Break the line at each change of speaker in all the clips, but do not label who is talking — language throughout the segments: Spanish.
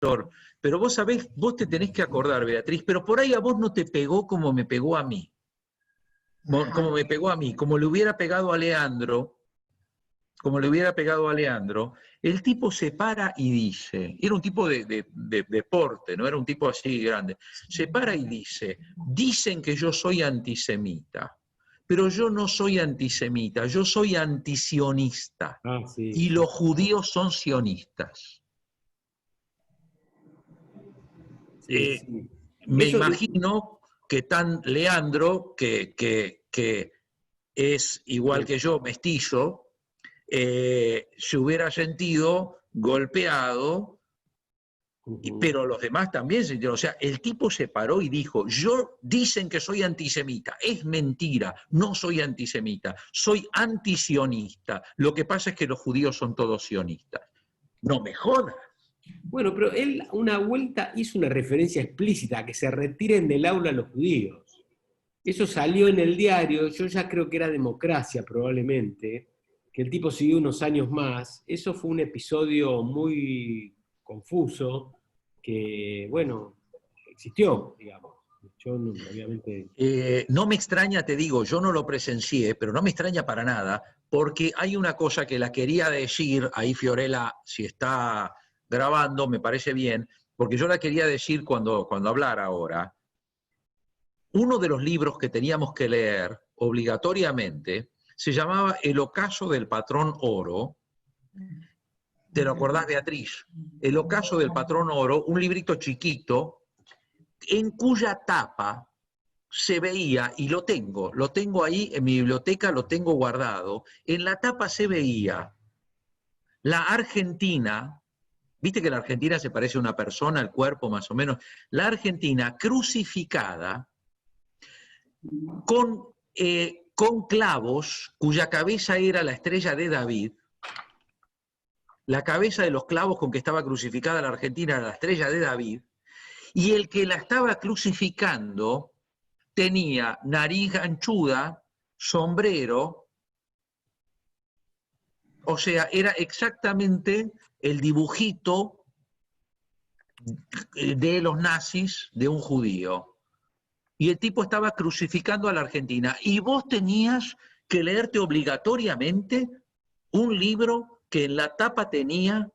profesor, pero vos sabés, vos te tenés que acordar, Beatriz, pero por ahí a vos no te pegó como me pegó a mí. Como me pegó a mí, como le hubiera pegado a Leandro, el tipo se para y dice, era un tipo de deporte, no era un tipo así grande, se para y dice, dicen que yo soy antisemita, pero yo no soy antisemita, yo soy antisionista,
Sí.
y los judíos son sionistas.
Sí.
Me
Eso,
imagino que tan Leandro, que es igual que yo, mestizo, se hubiera sentido golpeado, pero los demás también se sintieron. O sea, el tipo se paró y dijo, dicen que soy antisemita, es mentira, no soy antisemita, soy antisionista. Lo que pasa es que los judíos son todos sionistas. No me jodas.
bueno, pero él una vuelta hizo una referencia explícita a que se retiren del aula los judíos. Eso salió en el diario, yo ya creo que era Democracia probablemente, que el tipo siguió unos años más. Eso fue un episodio muy confuso que, bueno, existió, digamos. Yo obviamente...
No me extraña, te digo, yo no lo presencié, pero no me extraña para nada, porque hay una cosa que la quería decir, ahí Fiorella, si está grabando, me parece bien, porque yo la quería decir cuando hablara ahora. Uno de los libros que teníamos que leer obligatoriamente se llamaba El ocaso del patrón oro. ¿Te lo acordás, Beatriz? El ocaso del patrón oro, un librito chiquito, en cuya tapa se veía, y lo tengo ahí en mi biblioteca, lo tengo guardado, en la tapa se veía la Argentina, viste que la Argentina se parece a una persona, el cuerpo más o menos, la Argentina crucificada con clavos, cuya cabeza era la estrella de David, la cabeza de los clavos con que estaba crucificada la Argentina era la estrella de David, y el que la estaba crucificando tenía nariz ganchuda, sombrero, o sea, era exactamente el dibujito de los nazis de un judío. Y el tipo estaba crucificando a la Argentina. Y vos tenías que leerte obligatoriamente un libro que en la tapa tenía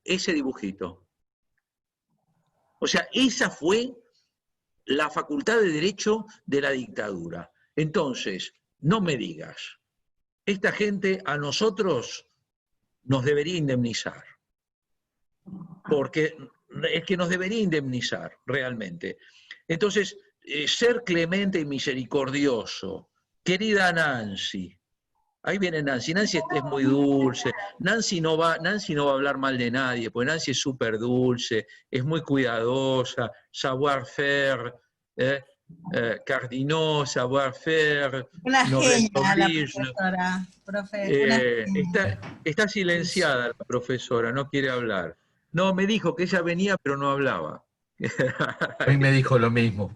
ese dibujito. O sea, esa fue la facultad de derecho de la dictadura. Entonces, no me digas, esta gente a nosotros nos debería indemnizar, porque es que nos debería indemnizar realmente. Entonces, ser clemente y misericordioso, querida Nancy, ahí viene Nancy, Nancy es muy dulce, Nancy no va a hablar mal de nadie, porque Nancy es súper dulce, es muy cuidadosa, savoir-faire, Cardinaux, savoir-faire,
Una
noblesse
genia la
oblige.
profesora, profe, una genia.
Está silenciada la profesora, no quiere hablar. No, me dijo que ella venía, pero no hablaba.
A mí me dijo lo mismo.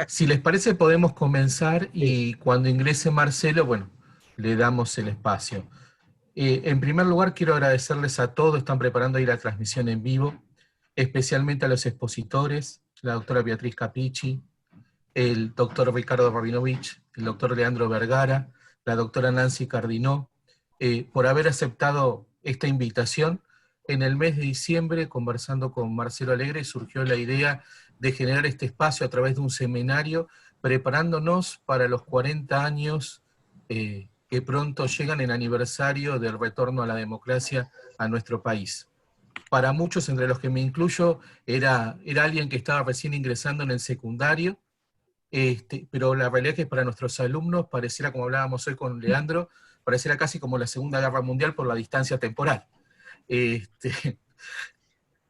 Si les parece, podemos comenzar y cuando ingrese Marcelo, bueno, le damos el espacio. En primer lugar, quiero agradecerles a todos, están preparando ahí la transmisión en vivo, especialmente a los expositores, la doctora Beatriz Capichi, el doctor Ricardo Rabinovich, el doctor Leandro Vergara, la doctora Nancy Cardinaux, por haber aceptado esta invitación. En el mes de diciembre, conversando con Marcelo Alegre, surgió la idea de generar este espacio a través de un seminario, preparándonos para los 40 años que pronto llegan en aniversario del retorno a la democracia a nuestro país. Para muchos, entre los que me incluyo, era alguien que estaba recién ingresando en el secundario, pero la realidad es que para nuestros alumnos pareciera, como hablábamos hoy con Leandro, pareciera casi como la Segunda Guerra Mundial por la distancia temporal.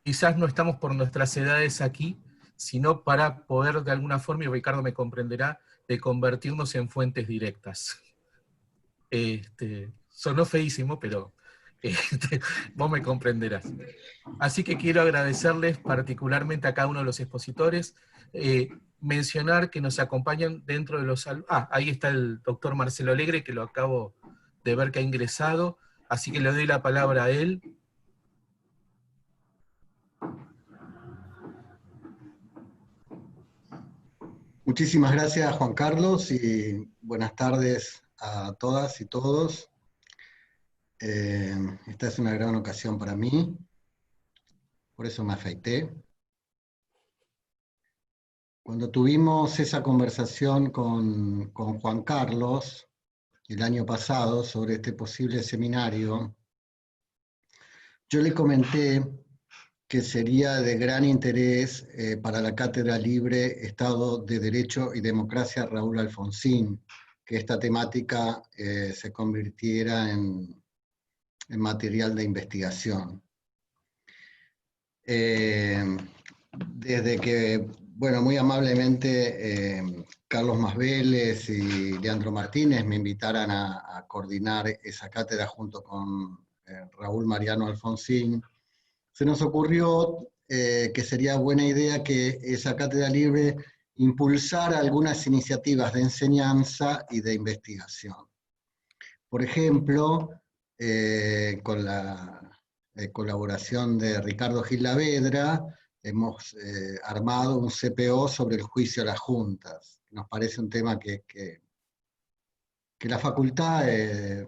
Quizás no estamos por nuestras edades aquí, sino para poder de alguna forma, y Ricardo me comprenderá, de convertirnos en fuentes directas. Sonó feísimo, pero vos me comprenderás. Así que quiero agradecerles particularmente a cada uno de los expositores, mencionar que nos acompañan dentro de los... ahí está el doctor Marcelo Alegre, que lo acabo de ver que ha ingresado, así que le doy la palabra a él.
Muchísimas gracias, Juan Carlos, y buenas tardes a todas y todos. Esta es una gran ocasión para mí, por eso me afeité. Cuando tuvimos esa conversación con Juan Carlos el año pasado sobre este posible seminario, yo le comenté que sería de gran interés para la Cátedra Libre Estado de Derecho y Democracia Raúl Alfonsín, que esta temática se convirtiera en material de investigación. Desde que, bueno, muy amablemente Carlos Masvélez y Leandro Martínez me invitaran a coordinar esa cátedra junto con Raúl Mariano Alfonsín, se nos ocurrió que sería buena idea que esa cátedra libre impulsara algunas iniciativas de enseñanza y de investigación. Por ejemplo, con la colaboración de Ricardo Gil Lavedra, hemos armado un CPO sobre el juicio a las juntas. Nos parece un tema que la facultad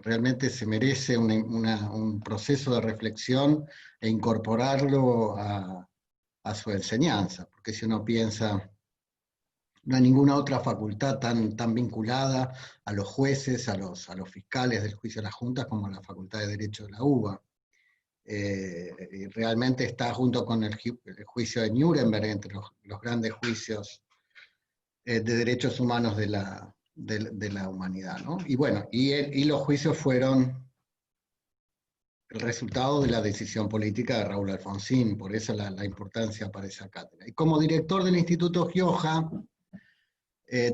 realmente se merece un proceso de reflexión e incorporarlo a su enseñanza, porque si uno piensa, no hay ninguna otra facultad tan vinculada a los jueces, a los fiscales del juicio a las juntas como la Facultad de Derecho de la UBA. Y realmente está junto con el juicio de Nuremberg entre los grandes juicios de derechos humanos de la humanidad, ¿no? Y bueno, y los juicios fueron el resultado de la decisión política de Raúl Alfonsín, por eso la importancia para esa cátedra. Y como director del Instituto Gioja,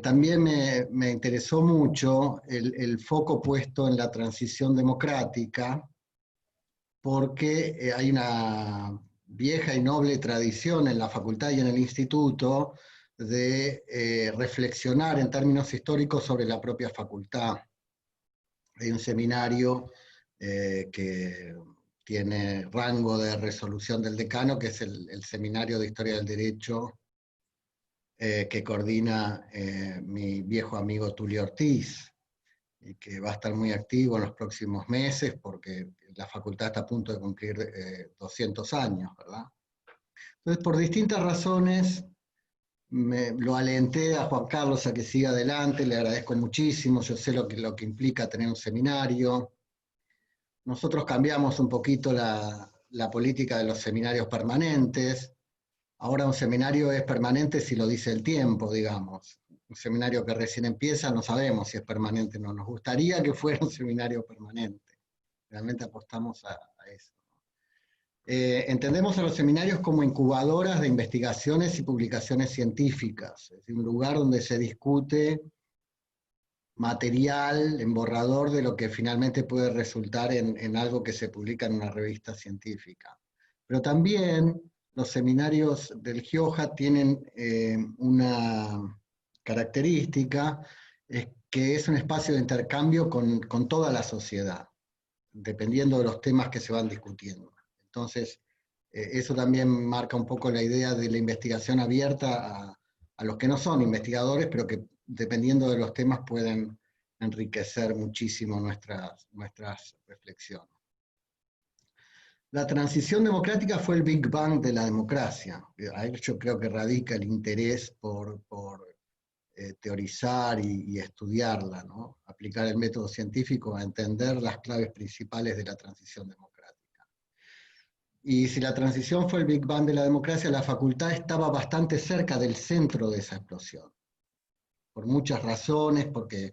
también me interesó mucho el foco puesto en la transición democrática, porque hay una vieja y noble tradición en la facultad y en el instituto de reflexionar en términos históricos sobre la propia facultad. Hay un seminario que tiene rango de resolución del decano, que es el Seminario de Historia del Derecho, que coordina mi viejo amigo Tulio Ortiz, y que va a estar muy activo en los próximos meses, porque la facultad está a punto de cumplir 200 años, ¿verdad? Entonces, por distintas razones, lo alenté a Juan Carlos a que siga adelante, le agradezco muchísimo, yo sé lo que implica tener un seminario. Nosotros cambiamos un poquito la política de los seminarios permanentes. Ahora un seminario es permanente si lo dice el tiempo, digamos. Un seminario que recién empieza no sabemos si es permanente o no. Nos gustaría que fuera un seminario permanente. Realmente apostamos a eso. Entendemos a los seminarios como incubadoras de investigaciones y publicaciones científicas, es decir, un lugar donde se discute material en borrador de lo que finalmente puede resultar en algo que se publica en una revista científica. Pero también los seminarios del Gioja tienen una característica, es que es un espacio de intercambio con toda la sociedad, dependiendo de los temas que se van discutiendo. Entonces, eso también marca un poco la idea de la investigación abierta a los que no son investigadores, pero que dependiendo de los temas pueden enriquecer muchísimo nuestras reflexiones. La transición democrática fue el Big Bang de la democracia. Ahí yo creo que radica el interés por teorizar y estudiarla, ¿no? Aplicar el método científico a entender las claves principales de la transición democrática. Y si la transición fue el Big Bang de la democracia, la facultad estaba bastante cerca del centro de esa explosión. Por muchas razones, porque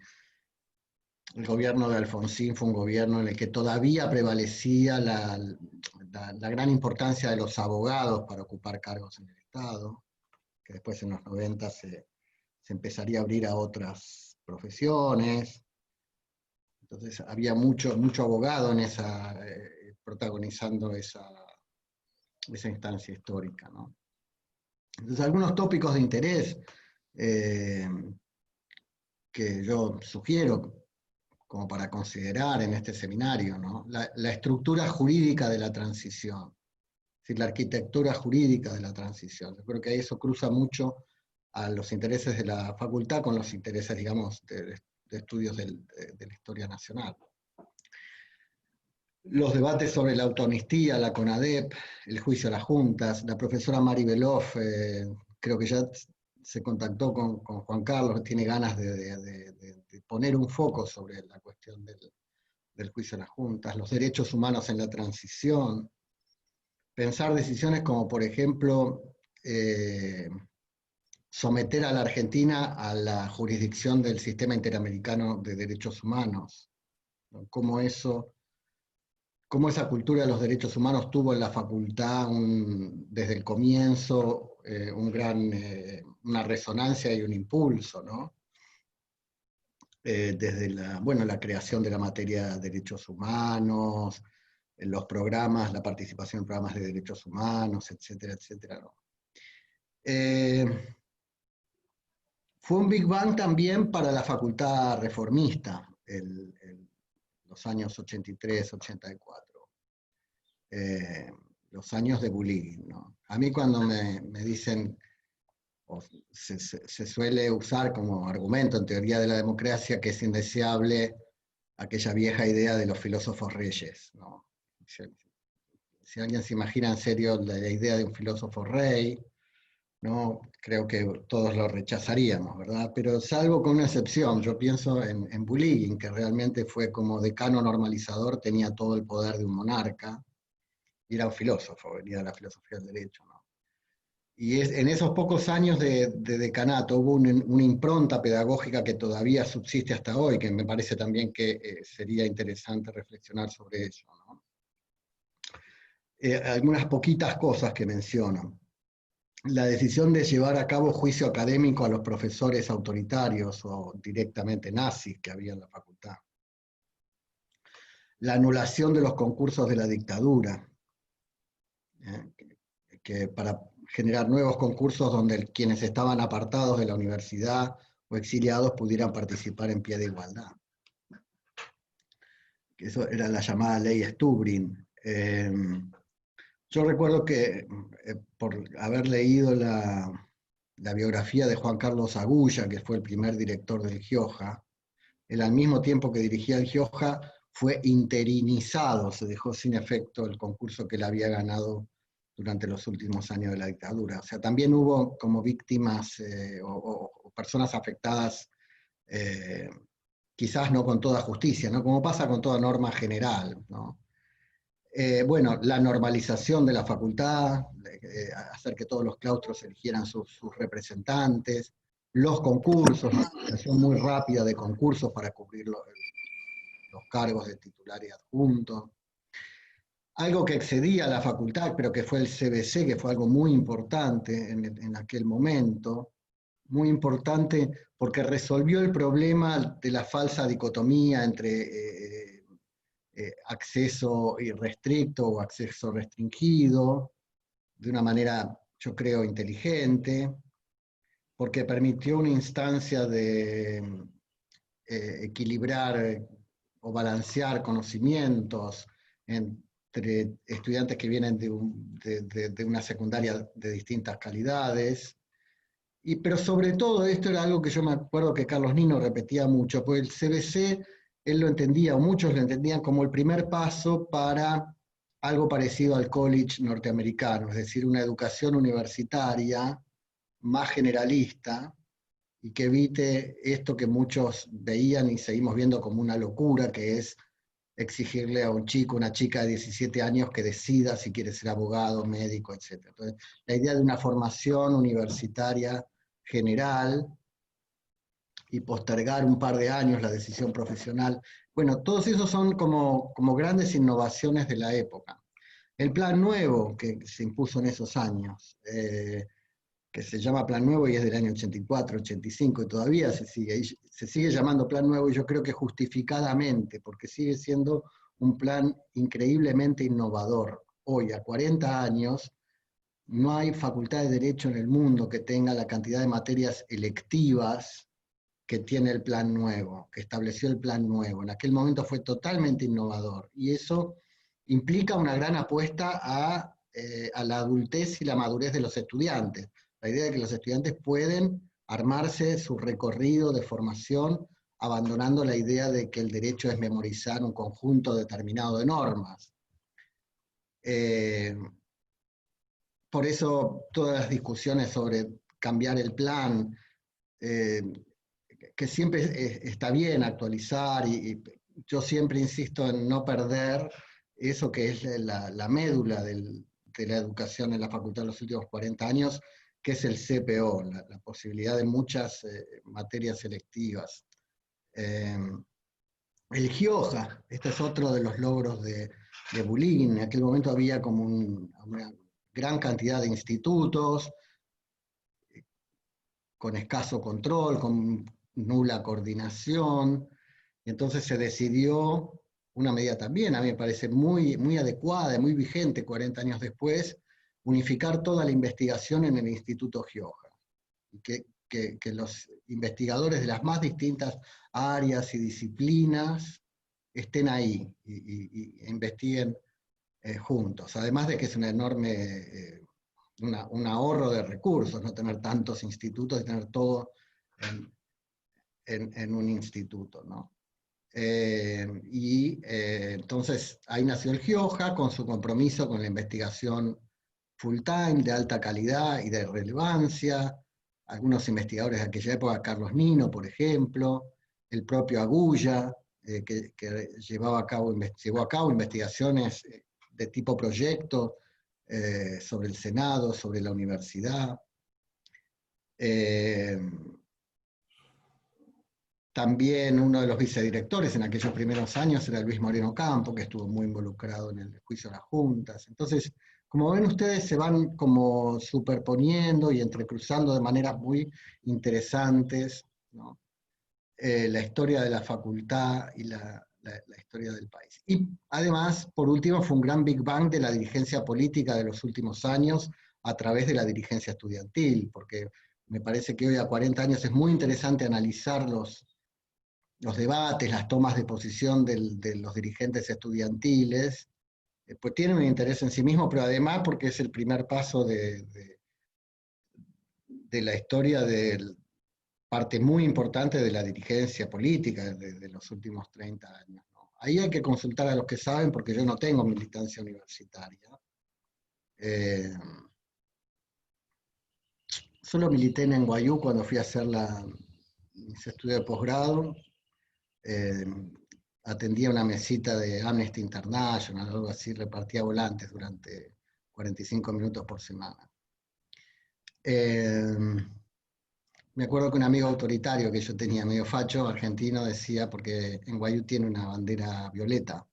el gobierno de Alfonsín fue un gobierno en el que todavía prevalecía la gran importancia de los abogados para ocupar cargos en el Estado, que después en los 90 se empezaría a abrir a otras profesiones. Entonces había mucho abogado en protagonizando esa instancia histórica, ¿no? Entonces algunos tópicos de interés que yo sugiero como para considerar en este seminario, ¿no? La estructura jurídica de la transición, es decir, la arquitectura jurídica de la transición. Yo creo que eso cruza mucho a los intereses de la facultad con los intereses, digamos, de estudios de la historia nacional. Los debates sobre la autoamnistía, la CONADEP, el juicio a las juntas, la profesora Mari Beloff, creo que ya se contactó con Juan Carlos, tiene ganas de poner un foco sobre la cuestión del juicio a las juntas, los derechos humanos en la transición, pensar decisiones como, por ejemplo, someter a la Argentina a la jurisdicción del Sistema Interamericano de Derechos Humanos, ¿no? Cómo esa cultura de los derechos humanos tuvo en la facultad desde el comienzo una resonancia y un impulso, ¿no? Desde la creación de la materia de derechos humanos, los programas, la participación en programas de derechos humanos, etcétera, etcétera, ¿no? Fue un Big Bang también para la facultad reformista, los años 83, 84. Los años de bullying, ¿no? A mí cuando me dicen, o se suele usar como argumento en teoría de la democracia, que es indeseable aquella vieja idea de los filósofos reyes, ¿no? Si alguien se imagina en serio la idea de un filósofo rey, ¿no? Creo que todos lo rechazaríamos, ¿verdad? Pero salvo con una excepción, yo pienso en Bulliin, que realmente fue como decano normalizador, tenía todo el poder de un monarca, y era un filósofo, venía de la filosofía del derecho, ¿no? Y en esos pocos años de decanato hubo una impronta pedagógica que todavía subsiste hasta hoy, que me parece también que sería interesante reflexionar sobre eso, ¿no? Algunas poquitas cosas que menciono. La decisión de llevar a cabo juicio académico a los profesores autoritarios o directamente nazis que había en la facultad. La anulación de los concursos de la dictadura, que para generar nuevos concursos donde quienes estaban apartados de la universidad o exiliados pudieran participar en pie de igualdad. Eso era la llamada ley Stubrin. Yo recuerdo que por haber leído la biografía de Juan Carlos Agulla, que fue el primer director del Gioja, él al mismo tiempo que dirigía el Gioja fue interinizado, se dejó sin efecto el concurso que él había ganado durante los últimos años de la dictadura. O sea, también hubo como víctimas o personas afectadas, quizás no con toda justicia, ¿no? Como pasa con toda norma general, ¿no? Bueno, la normalización de la facultad, hacer que todos los claustros eligieran sus representantes, los concursos, una organización muy rápida de concursos para cubrir los cargos de titular y adjunto. Algo que excedía a la facultad, pero que fue el CBC, que fue algo muy importante en aquel momento, muy importante porque resolvió el problema de la falsa dicotomía entre acceso irrestricto o acceso restringido, de una manera, yo creo, inteligente, porque permitió una instancia de equilibrar o balancear conocimientos entre estudiantes que vienen de una secundaria de distintas calidades, pero sobre todo esto era algo que yo me acuerdo que Carlos Nino repetía mucho, porque el CBC él lo entendía, o muchos lo entendían como el primer paso para algo parecido al college norteamericano, es decir, una educación universitaria más generalista y que evite esto que muchos veían y seguimos viendo como una locura, que es exigirle a un chico, una chica de 17 años que decida si quiere ser abogado, médico, etc. Entonces, la idea de una formación universitaria general y postergar un par de años la decisión profesional. Bueno, todos esos son como grandes innovaciones de la época. El Plan Nuevo, que se impuso en esos años, que se llama Plan Nuevo y es del año 84, 85, y todavía se sigue llamando Plan Nuevo, y yo creo que justificadamente, porque sigue siendo un plan increíblemente innovador. Hoy, a 40 años, no hay facultad de Derecho en el mundo que tenga la cantidad de materias electivas que tiene el Plan Nuevo, que estableció el Plan Nuevo. En aquel momento fue totalmente innovador, y eso implica una gran apuesta a la adultez y la madurez de los estudiantes, La idea de que los estudiantes pueden armarse su recorrido de formación abandonando la idea de que el derecho es memorizar un conjunto determinado de normas. Por eso todas las discusiones sobre cambiar el plan, que siempre está bien actualizar, y yo siempre insisto en no perder eso que es la médula de la educación en la facultad en los últimos 40 años, que es el CPO, la posibilidad de muchas materias selectivas. El GIOJA, este es otro de los logros de Bulín. En aquel momento había como una gran cantidad de institutos, con escaso control, con nula coordinación, y entonces se decidió una medida también, a mí me parece muy, muy adecuada, muy vigente 40 años después, unificar toda la investigación en el Instituto GIOJA, y que los investigadores de las más distintas áreas y disciplinas estén ahí y investiguen juntos, además de que es una enorme... un ahorro de recursos, no tener tantos institutos y tener todo en un instituto, ¿no? Entonces ahí nació el GIOJA con su compromiso con la investigación full time, de alta calidad y de relevancia. Algunos investigadores de aquella época, Carlos Nino, por ejemplo, el propio Agulla, que llevó a cabo investigaciones de tipo proyecto, sobre el Senado, sobre la universidad. También uno de los vicedirectores en aquellos primeros años era Luis Moreno Campo, que estuvo muy involucrado en el juicio de las juntas. Entonces, como ven ustedes, se van como superponiendo y entrecruzando de maneras muy interesantes, ¿no? La historia de la facultad y la historia del país. Y además, por último, fue un gran Big Bang de la dirigencia política de los últimos años a través de la dirigencia estudiantil, porque me parece que hoy a 40 años es muy interesante analizar los debates, las tomas de posición de los dirigentes estudiantiles, pues tienen un interés en sí mismo, pero además porque es el primer paso de la historia del parte muy importante de la dirigencia política de los últimos 30 años, ¿no? Ahí hay que consultar a los que saben, porque yo no tengo militancia universitaria. Solo milité en NYU cuando fui a hacer mis estudios de posgrado. Atendía una mesita de Amnesty International, algo así, repartía volantes durante 45 minutos por semana. Me acuerdo que un amigo autoritario que yo tenía, medio facho, argentino, decía, porque NYU tiene una bandera violeta,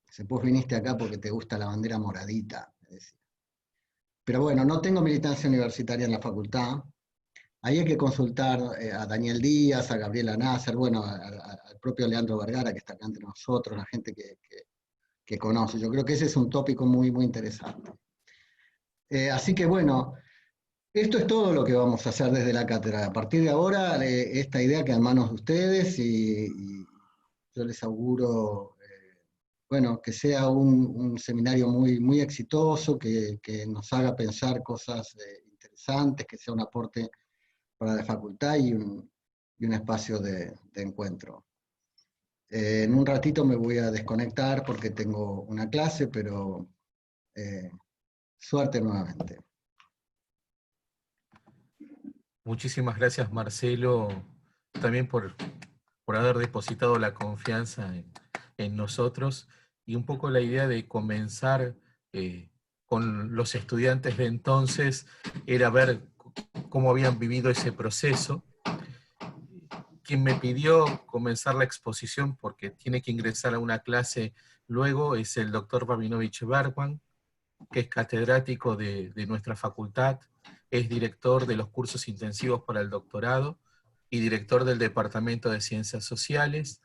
dice, vos viniste acá porque te gusta la bandera moradita, me decía. Pero bueno, no tengo militancia universitaria en la facultad. Ahí hay que consultar a Daniel Díaz, a Gabriela Nasser, bueno, al propio Leandro Vergara, que está acá entre nosotros, la gente que conoce. Yo creo que ese es un tópico muy, muy interesante. Así que bueno, esto es todo lo que vamos a hacer desde la cátedra. A partir de ahora, esta idea queda en manos de ustedes y yo les auguro, bueno, que sea un seminario muy, muy exitoso, que nos haga pensar cosas interesantes, que sea un aporte para la facultad y un espacio de encuentro. En un ratito me voy a desconectar porque tengo una clase, pero suerte nuevamente.
Muchísimas gracias, Marcelo, también por haber depositado la confianza en nosotros, y un poco la idea de comenzar con los estudiantes de entonces era ver cómo habían vivido ese proceso. Quien me pidió comenzar la exposición, porque tiene que ingresar a una clase luego, es el doctor Rabinovich Bergman, que es catedrático de nuestra facultad, es director de los cursos intensivos para el doctorado y director del Departamento de Ciencias Sociales.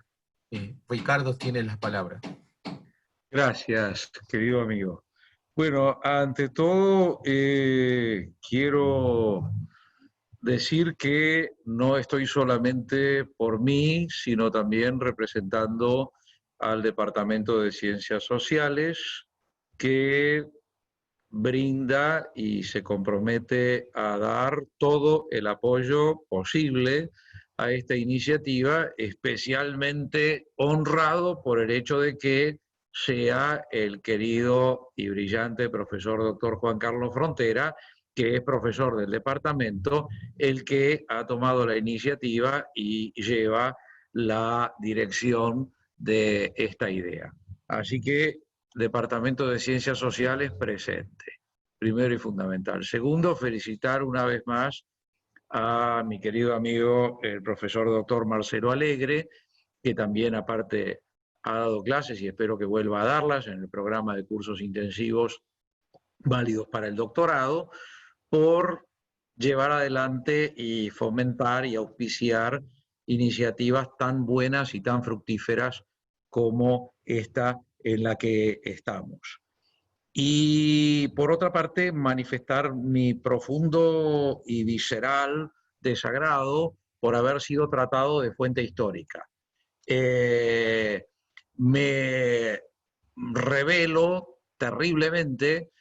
Ricardo tiene la palabra.
Gracias, querido amigo. Bueno, ante todo, quiero decir que no estoy solamente por mí, sino también representando al Departamento de Ciencias Sociales, que brinda y se compromete a dar todo el apoyo posible a esta iniciativa, especialmente honrado por el hecho de que sea el querido y brillante profesor doctor Juan Carlos Frontera, que es profesor del departamento, el que ha tomado la iniciativa y lleva la dirección de esta idea. Así que, Departamento de Ciencias Sociales presente, primero y fundamental. Segundo, felicitar una vez más a mi querido amigo, el profesor doctor Marcelo Alegre, que también aparte ha dado clases y espero que vuelva a darlas en el programa de cursos intensivos válidos para el doctorado, por llevar adelante y fomentar y auspiciar iniciativas tan buenas y tan fructíferas como esta en la que estamos. Y por otra parte, manifestar mi profundo y visceral desagrado por haber sido tratado de fuente histórica. Me revelo terriblemente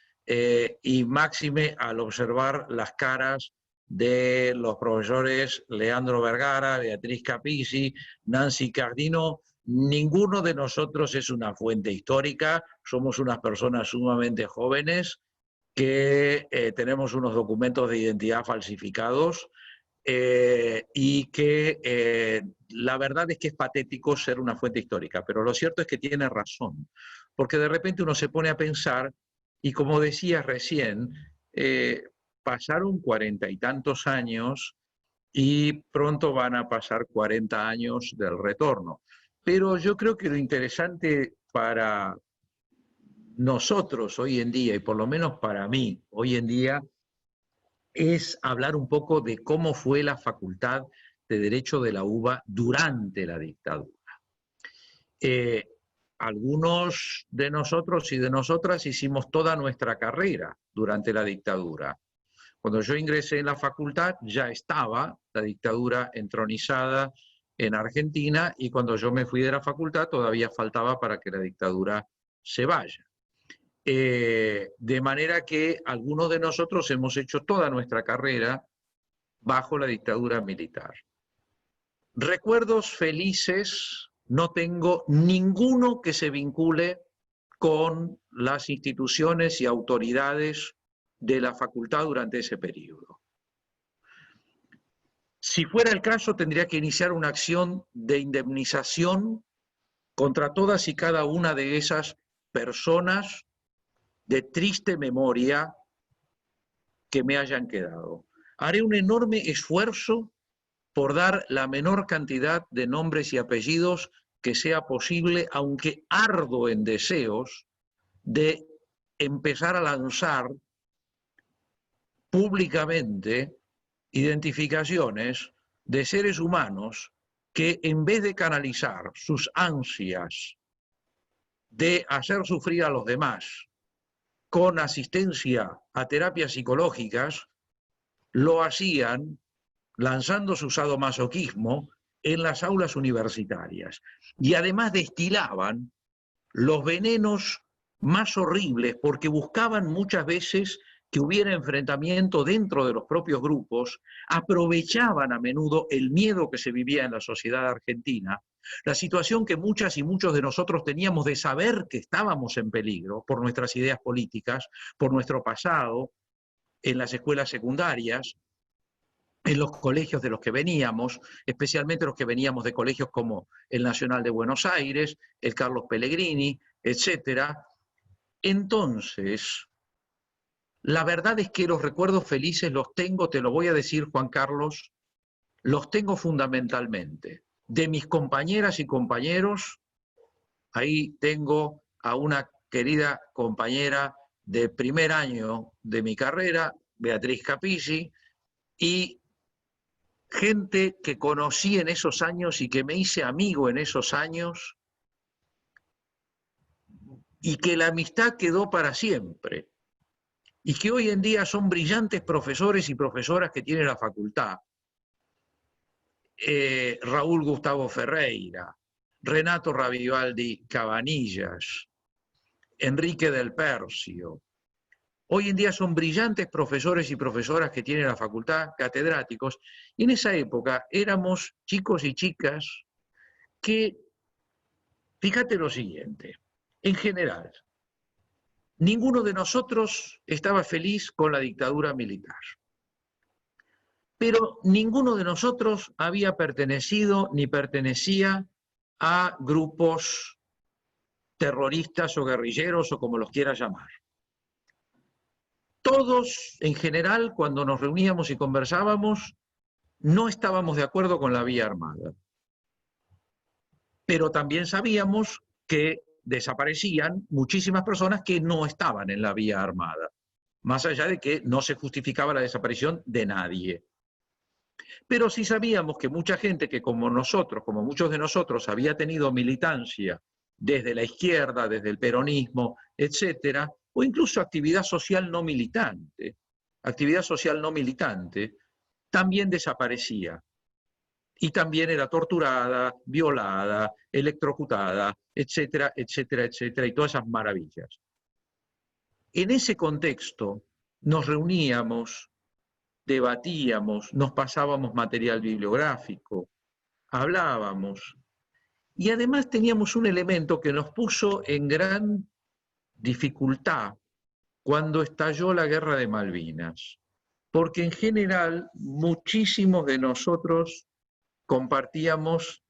y máxime al observar las caras de los profesores Leandro Vergara, Beatriz Capizzi, Nancy Cardino. Ninguno de nosotros es una fuente histórica, somos unas personas sumamente jóvenes que tenemos unos documentos de identidad falsificados y que la verdad es que es patético ser una fuente histórica, pero lo cierto es que tiene razón, porque de repente uno se pone a pensar, y como decías recién, pasaron 40 y tantos años y pronto van a pasar 40 años del retorno. Pero yo creo que lo interesante para nosotros hoy en día, y por lo menos para mí hoy en día, es hablar un poco de cómo fue la Facultad de Derecho de la UBA durante la dictadura. Algunos de nosotros y de nosotras hicimos toda nuestra carrera durante la dictadura. Cuando yo ingresé en la facultad ya estaba la dictadura entronizada en Argentina y cuando yo me fui de la facultad todavía faltaba para que la dictadura se vaya. De manera que algunos de nosotros hemos hecho toda nuestra carrera bajo la dictadura militar. Recuerdos felices no tengo ninguno que se vincule con las instituciones y autoridades de la facultad durante ese periodo. Si fuera el caso, tendría que iniciar una acción de indemnización contra todas y cada una de esas personas de triste memoria que me hayan quedado. Haré un enorme esfuerzo por dar la menor cantidad de nombres y apellidos que sea posible, aunque ardo en deseos de empezar a lanzar públicamente identificaciones de seres humanos que en vez de canalizar sus ansias de hacer sufrir a los demás con asistencia a terapias psicológicas, lo hacían lanzando su sadomasoquismo en las aulas universitarias. Y además destilaban los venenos más horribles porque buscaban muchas veces que hubiera enfrentamiento dentro de los propios grupos, aprovechaban a menudo el miedo que se vivía en la sociedad argentina, la situación que muchas y muchos de nosotros teníamos de saber que estábamos en peligro por nuestras ideas políticas, por nuestro pasado, en las escuelas secundarias, en los colegios de los que veníamos, especialmente los que veníamos de colegios como el Nacional de Buenos Aires, el Carlos Pellegrini, etc. Entonces, la verdad es que los recuerdos felices los tengo, te lo voy a decir, Juan Carlos, los tengo fundamentalmente de mis compañeras y compañeros. Ahí tengo a una querida compañera de primer año de mi carrera, Beatriz Capizzi, y gente que conocí en esos años y que me hice amigo en esos años y que la amistad quedó para siempre y que hoy en día son brillantes profesores y profesoras que tiene la facultad. Raúl Gustavo Ferreira, Renato Ravivaldi Cabanillas, Enrique del Percio,
Hoy en día son brillantes profesores y profesoras que tiene la facultad, catedráticos, y en esa época éramos chicos y chicas que, fíjate lo siguiente, en general, ninguno de nosotros estaba feliz con la dictadura militar, pero ninguno de nosotros había pertenecido ni pertenecía a grupos terroristas o guerrilleros o como los quieras llamar. Todos, en general, cuando nos reuníamos y conversábamos, no estábamos de acuerdo con la vía armada. Pero también sabíamos que desaparecían muchísimas personas que no estaban en la vía armada, más allá de que no se justificaba la desaparición de nadie. Pero sí sabíamos que mucha gente que como nosotros, como muchos de nosotros, había tenido militancia desde la izquierda, desde el peronismo, etcétera, o incluso actividad social no militante, también desaparecía. Y también era torturada, violada, electrocutada, etcétera, etcétera, etcétera, y todas esas maravillas. En ese contexto nos reuníamos, debatíamos, nos pasábamos material bibliográfico, hablábamos, y además teníamos un elemento que nos puso en gran dificultad cuando estalló la Guerra de Malvinas, porque en general muchísimos de nosotros compartíamos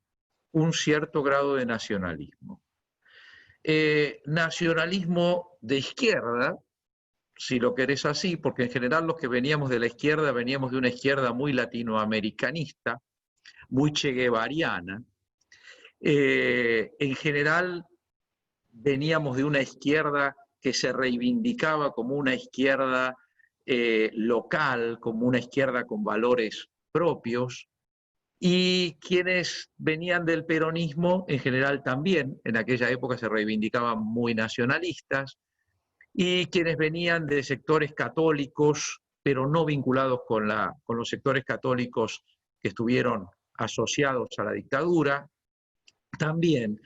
un cierto grado de nacionalismo. Nacionalismo de izquierda, si lo querés así, porque en general los que veníamos de la izquierda veníamos de una izquierda muy latinoamericanista, muy cheguevariana. En general veníamos de una izquierda que se reivindicaba como una izquierda local, como una izquierda con valores propios, y quienes venían del peronismo en general también, en aquella época se reivindicaban muy nacionalistas, y quienes venían de sectores católicos, pero no vinculados con los sectores católicos que estuvieron asociados a la dictadura, también.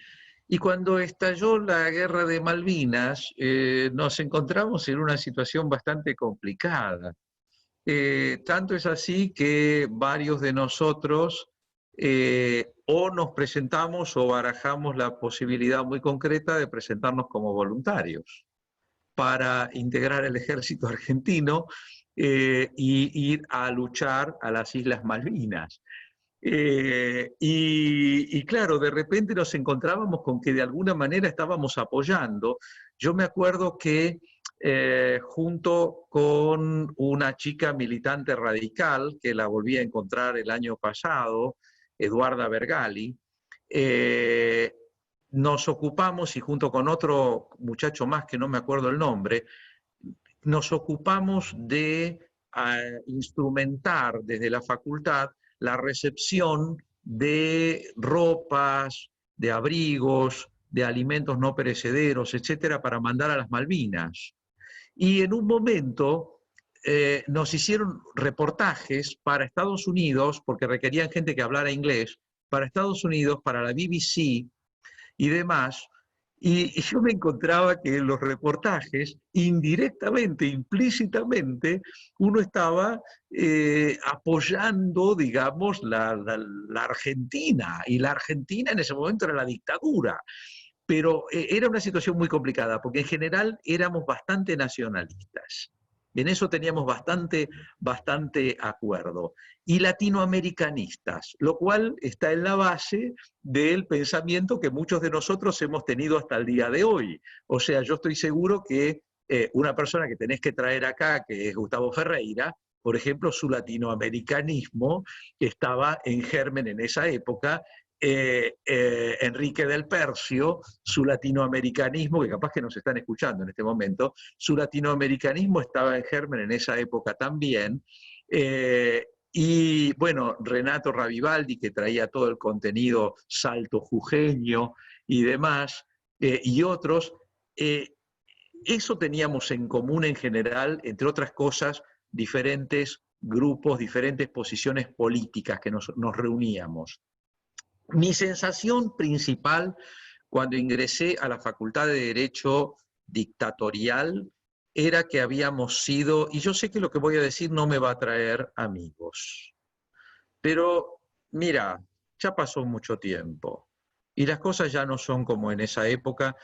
Y cuando estalló la Guerra de Malvinas, nos encontramos en una situación bastante complicada. Tanto es así que varios de nosotros o nos presentamos o barajamos la posibilidad muy concreta de presentarnos como voluntarios para integrar el ejército argentino y ir a luchar a las Islas Malvinas. Y claro, de repente nos encontrábamos con que de alguna manera estábamos apoyando. Yo me acuerdo que junto con una chica militante radical, que la volví a encontrar el año pasado, Eduarda Bergali, nos ocupamos, y junto con otro muchacho más que no me acuerdo el nombre, nos ocupamos de instrumentar desde la facultad la recepción de ropas, de abrigos, de alimentos no perecederos, etcétera, para mandar a las Malvinas. Y en un momento nos hicieron reportajes para Estados Unidos, porque requerían gente que hablara inglés, para Estados Unidos, para la BBC y demás. Y yo me encontraba que en los reportajes, indirectamente, implícitamente, uno estaba apoyando, digamos, la Argentina, y la Argentina en ese momento era la dictadura. Pero era una situación muy complicada, porque en general éramos bastante nacionalistas. En eso teníamos bastante acuerdo. Y latinoamericanistas, lo cual está en la base del pensamiento que muchos de nosotros hemos tenido hasta el día de hoy. O sea, yo estoy seguro que una persona que tenés que traer acá, que es Gustavo Ferreira, por ejemplo, su latinoamericanismo estaba en germen en esa época. Enrique del Percio, su latinoamericanismo, que capaz que nos están escuchando en este momento, su latinoamericanismo estaba en germen en esa época también, y bueno, Renato Ravivaldi, que traía todo el contenido salto jujeño y demás, y otros, eso teníamos en común en general, entre otras cosas, diferentes grupos, diferentes posiciones políticas que nos reuníamos. Mi sensación principal cuando ingresé a la Facultad de Derecho dictatorial era que habíamos sido, y yo sé que lo que voy a decir no me va a traer amigos, pero mira, ya pasó mucho tiempo y las cosas ya no son como en esa época,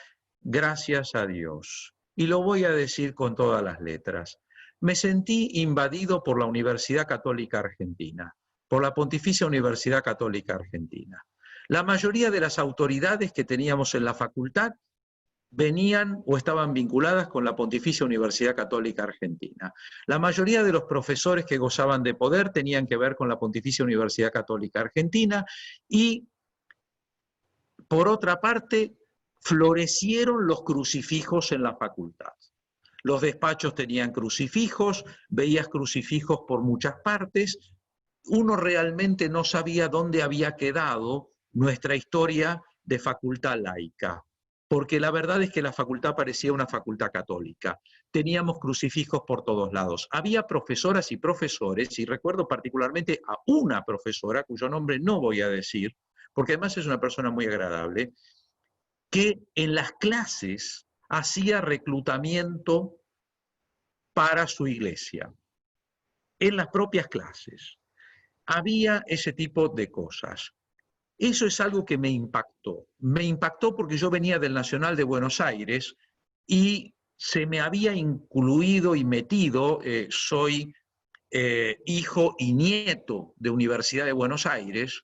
gracias a Dios. Y lo voy a decir con todas las letras. Me sentí invadido por la Universidad Católica Argentina, por la Pontificia Universidad Católica Argentina. La mayoría de las autoridades que teníamos en la facultad venían o estaban vinculadas con la Pontificia Universidad Católica Argentina. La mayoría de los profesores que gozaban de poder tenían que ver con la Pontificia Universidad Católica Argentina y, por otra parte, florecieron los crucifijos en la facultad. Los despachos tenían crucifijos, veías crucifijos por muchas partes. Uno realmente no sabía dónde había quedado nuestra historia de facultad laica, porque la verdad es que la facultad parecía una facultad católica. Teníamos crucifijos por todos lados. Había profesoras y profesores, y recuerdo particularmente a una profesora, cuyo nombre no voy a decir, porque además es una persona muy agradable, que en las clases hacía reclutamiento para su iglesia. En las propias clases había ese tipo de cosas. Eso es algo que me impactó. Me impactó porque yo venía del Nacional de Buenos Aires y se me había incluido y metido, soy hijo y nieto de Universidad de Buenos Aires,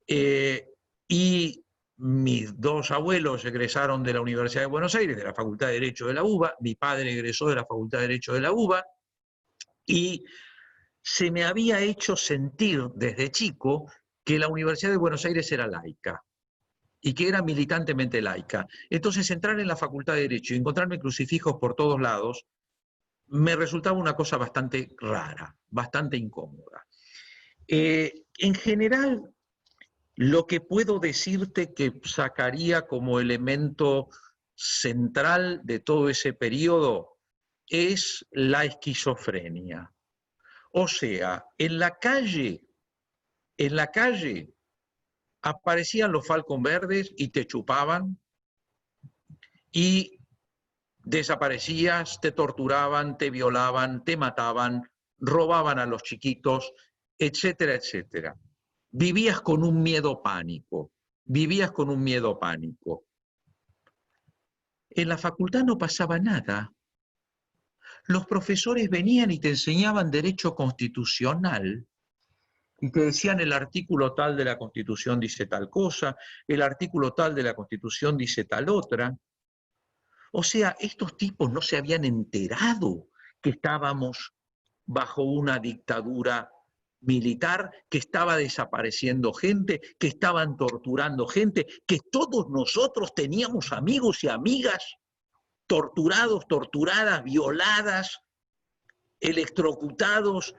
y mis dos abuelos egresaron de la Universidad de Buenos Aires, de la Facultad de Derecho de la UBA, mi padre egresó de la Facultad de Derecho de la UBA, y se me había hecho sentir desde chico que la Universidad de Buenos Aires era laica y que era militantemente laica. Entonces entrar en la Facultad de Derecho y encontrarme crucifijos por todos lados me resultaba una cosa bastante rara, bastante incómoda. En general, lo que puedo decirte que sacaría como elemento central de todo ese periodo es la esquizofrenia. O sea, en la calle aparecían los Falcon Verdes y te chupaban y desaparecías, te torturaban, te violaban, te mataban, robaban a los chiquitos, etcétera, etcétera. Vivías con un miedo pánico, vivías con un miedo pánico. En la facultad no pasaba nada. Los profesores venían y te enseñaban derecho constitucional y te decían el artículo tal de la Constitución dice tal cosa, el artículo tal de la Constitución dice tal otra. O sea, estos tipos no se habían enterado que estábamos bajo una dictadura militar, que estaba desapareciendo gente, que estaban torturando gente, que todos nosotros teníamos amigos y amigas torturados, torturadas, violadas, electrocutados,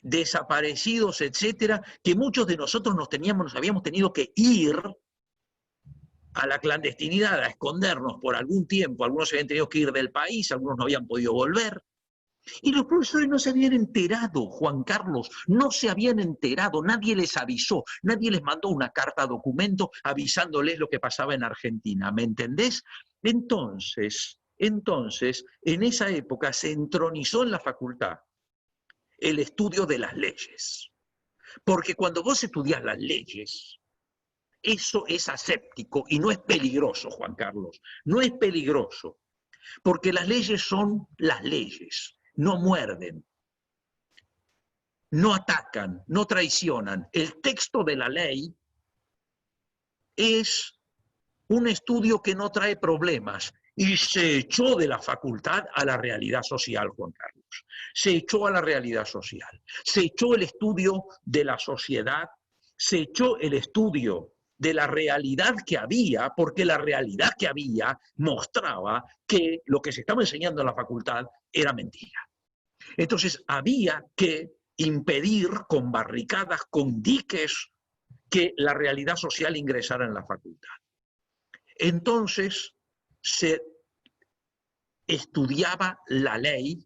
desaparecidos, etcétera, que muchos de nosotros nos habíamos tenido que ir a la clandestinidad, a escondernos por algún tiempo. Algunos se habían tenido que ir del país, algunos no habían podido volver. Y los profesores no se habían enterado, Juan Carlos, no se habían enterado, nadie les avisó, nadie les mandó una carta documento avisándoles lo que pasaba en Argentina, ¿me entendés? Entonces, en esa época se entronizó en la facultad el estudio de las leyes. Porque cuando vos estudiás las leyes, eso es aséptico y no es peligroso, Juan Carlos, no es peligroso, porque las leyes son las leyes. No muerden, no atacan, no traicionan. El texto de la ley es un estudio que no trae problemas y se echó de la facultad a la realidad social, Juan Carlos. Se echó a la realidad social. Se echó el estudio de la sociedad, se echó el estudio de la realidad que había, porque la realidad que había mostraba que lo que se estaba enseñando en la facultad era mentira. Entonces había que impedir con barricadas, con diques, que la realidad social ingresara en la facultad. Entonces se estudiaba la ley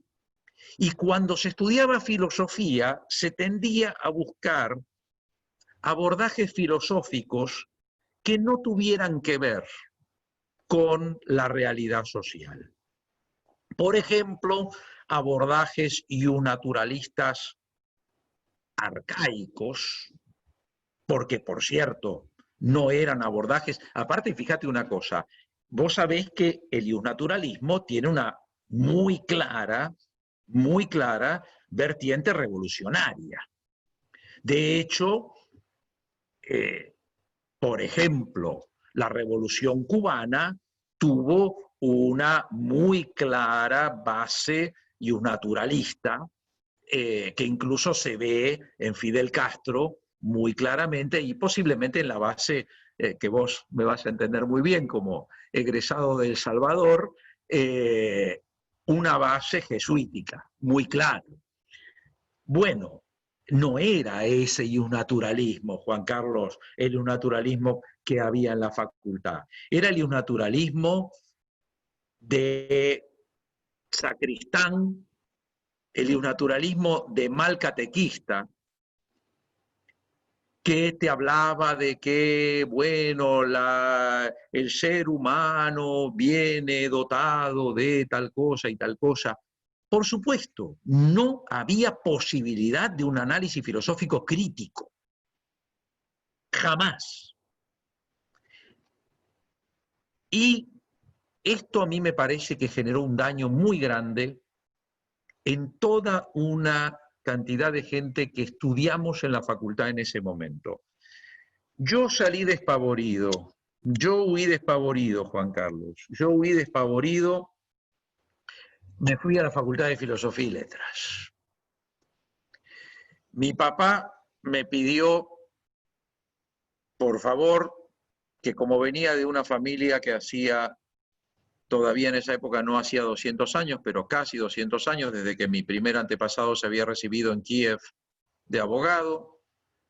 y cuando se estudiaba filosofía se tendía a buscar abordajes filosóficos que no tuvieran que ver con la realidad social. Por ejemplo, abordajes iusnaturalistas arcaicos, porque, por cierto, no eran abordajes. Aparte, fíjate una cosa, vos sabés que el iusnaturalismo tiene una muy clara vertiente revolucionaria. De hecho, por ejemplo, la Revolución Cubana tuvo una muy clara base iusnaturalista, que incluso se ve en Fidel Castro muy claramente y posiblemente en la base que vos me vas a entender muy bien como egresado de El Salvador, una base jesuítica, muy clara. Bueno, no era ese iusnaturalismo, Juan Carlos, el iusnaturalismo que había en la facultad. Era el iusnaturalismo de sacristán, el iusnaturalismo de mal catequista, que te hablaba de que, bueno, el ser humano viene dotado de tal cosa y tal cosa. Por supuesto, no había posibilidad de un análisis filosófico crítico. Jamás. Y esto a mí me parece que generó un daño muy grande en toda una cantidad de gente que estudiamos en la facultad en ese momento. Yo salí despavorido, yo huí despavorido, Juan Carlos, yo huí despavorido, me fui a la Facultad de Filosofía y Letras. Mi papá me pidió, por favor, que como venía de una familia que hacía, todavía en esa época no hacía 200 años, pero casi 200 años, desde que mi primer antepasado se había recibido en Kiev de abogado,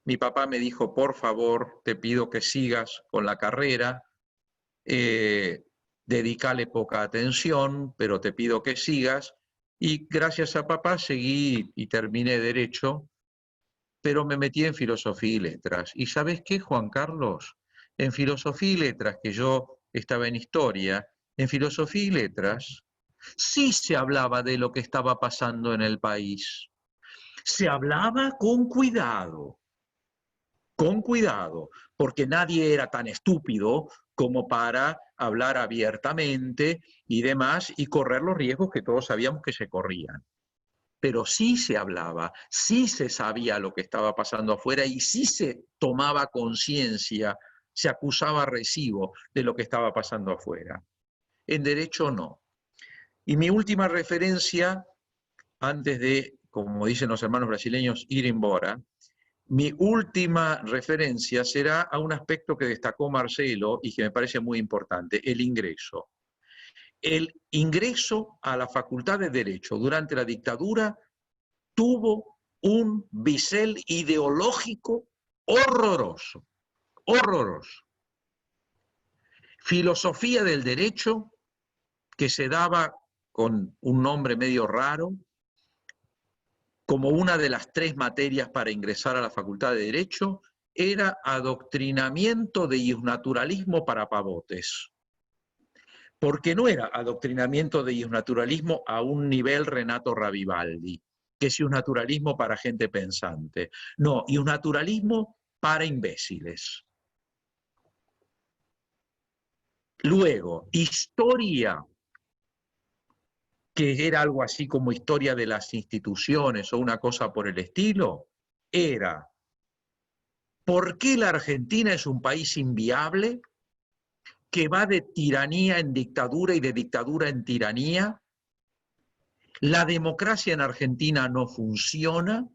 mi papá me dijo, por favor, te pido que sigas con la carrera, dedícale poca atención, pero te pido que sigas. Y gracias a papá seguí y terminé Derecho, pero me metí en Filosofía y Letras. ¿Y sabes qué, Juan Carlos? En Filosofía y Letras, que yo estaba en Historia, en Filosofía y Letras sí se hablaba de lo que estaba pasando en el país. Se hablaba con cuidado, porque nadie era tan estúpido como para hablar abiertamente y demás y correr los riesgos que todos sabíamos que se corrían. Pero sí se hablaba, sí se sabía lo que estaba pasando afuera y sí se tomaba conciencia, se acusaba recibo de lo que estaba pasando afuera. En Derecho no. Y mi última referencia, antes de, como dicen los hermanos brasileños, ir embora, mi última referencia será a un aspecto que destacó Marcelo y que me parece muy importante, el ingreso. El ingreso a la Facultad de Derecho durante la dictadura tuvo un bisel ideológico horroroso, horroroso. Filosofía del derecho, que se daba con un nombre medio raro, como una de las 3 materias para ingresar a la Facultad de Derecho, era adoctrinamiento de iusnaturalismo para pavotes. Porque no era adoctrinamiento de iusnaturalismo a un nivel Renato Ravivaldi, que es iusnaturalismo para gente pensante. No, iusnaturalismo para imbéciles. Luego, historia, que era algo así como historia de las instituciones o una cosa por el estilo, era ¿por qué la Argentina es un país inviable que va de tiranía en dictadura y de dictadura en tiranía? La democracia en Argentina no funciona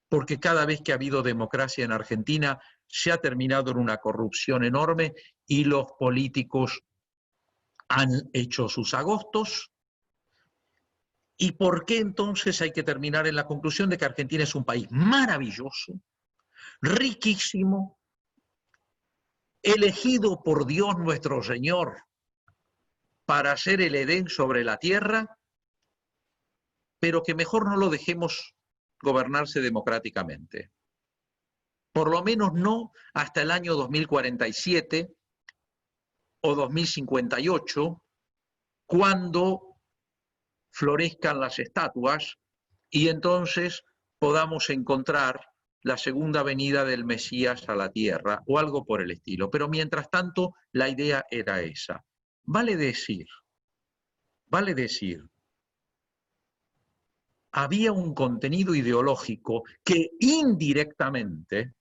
porque cada vez que ha habido democracia en Argentina se ha terminado en una corrupción enorme y los políticos han hecho sus agostos. ¿Y por qué entonces hay que terminar en la conclusión de que Argentina es un país maravilloso, riquísimo, elegido por Dios nuestro Señor para hacer el Edén sobre la tierra, pero que mejor no lo dejemos gobernarse democráticamente? Por lo menos no hasta el año 2047 o 2058, cuando florezcan las estatuas y entonces podamos encontrar la segunda venida del Mesías a la tierra o algo por el estilo. Pero mientras tanto, la idea era esa. Vale decir, había un contenido ideológico que indirectamente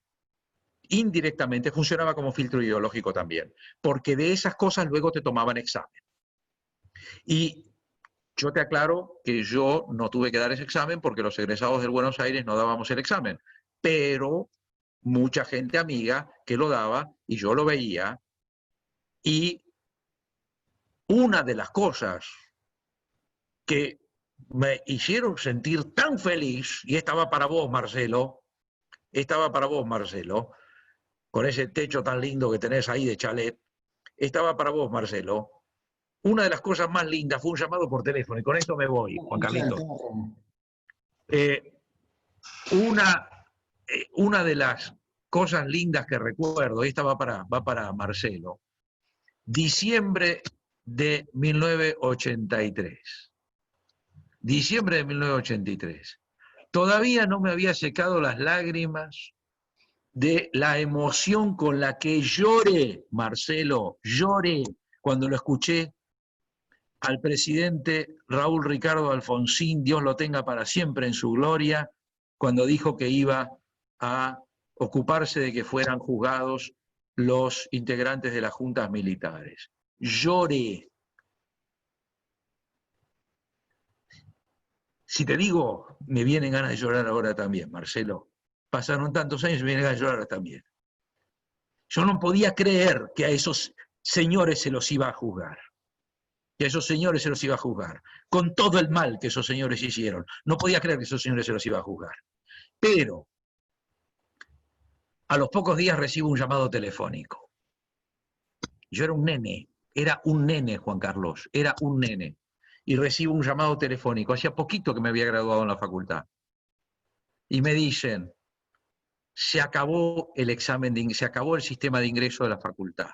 funcionaba como filtro ideológico también, porque de esas cosas luego te tomaban examen. Y yo te aclaro que yo no tuve que dar ese examen porque los egresados del Buenos Aires no dábamos el examen, pero mucha gente amiga que lo daba y yo lo veía, y una de las cosas que me hicieron sentir tan feliz, y estaba para vos, Marcelo, con ese techo tan lindo que tenés ahí de chalet, estaba para vos, Marcelo. Una de las cosas más lindas fue un llamado por teléfono, y con esto me voy, Juan Carlito. Una de las cosas lindas que recuerdo, esta va para Marcelo, diciembre de 1983. Diciembre de 1983. Todavía no me había secado las lágrimas de la emoción con la que lloré, Marcelo, lloré cuando lo escuché al presidente Raúl Ricardo Alfonsín, Dios lo tenga para siempre en su gloria, cuando dijo que iba a ocuparse de que fueran juzgados los integrantes de las juntas militares. Lloré. Si te digo, me vienen ganas de llorar ahora también, Marcelo. Pasaron tantos años y me vienen ganas de llorar ahora también. Yo no podía creer que a esos señores se los iba a juzgar. Que a esos señores se los iba a juzgar. Con todo el mal que esos señores hicieron. No podía creer que esos señores se los iba a juzgar. Pero a los pocos días recibo un llamado telefónico. Yo era un nene, Juan Carlos, era un nene. Y recibo un llamado telefónico. Hacía poquito que me había graduado en la facultad. Y me dicen, se acabó el examen, se acabó el sistema de ingreso de la facultad.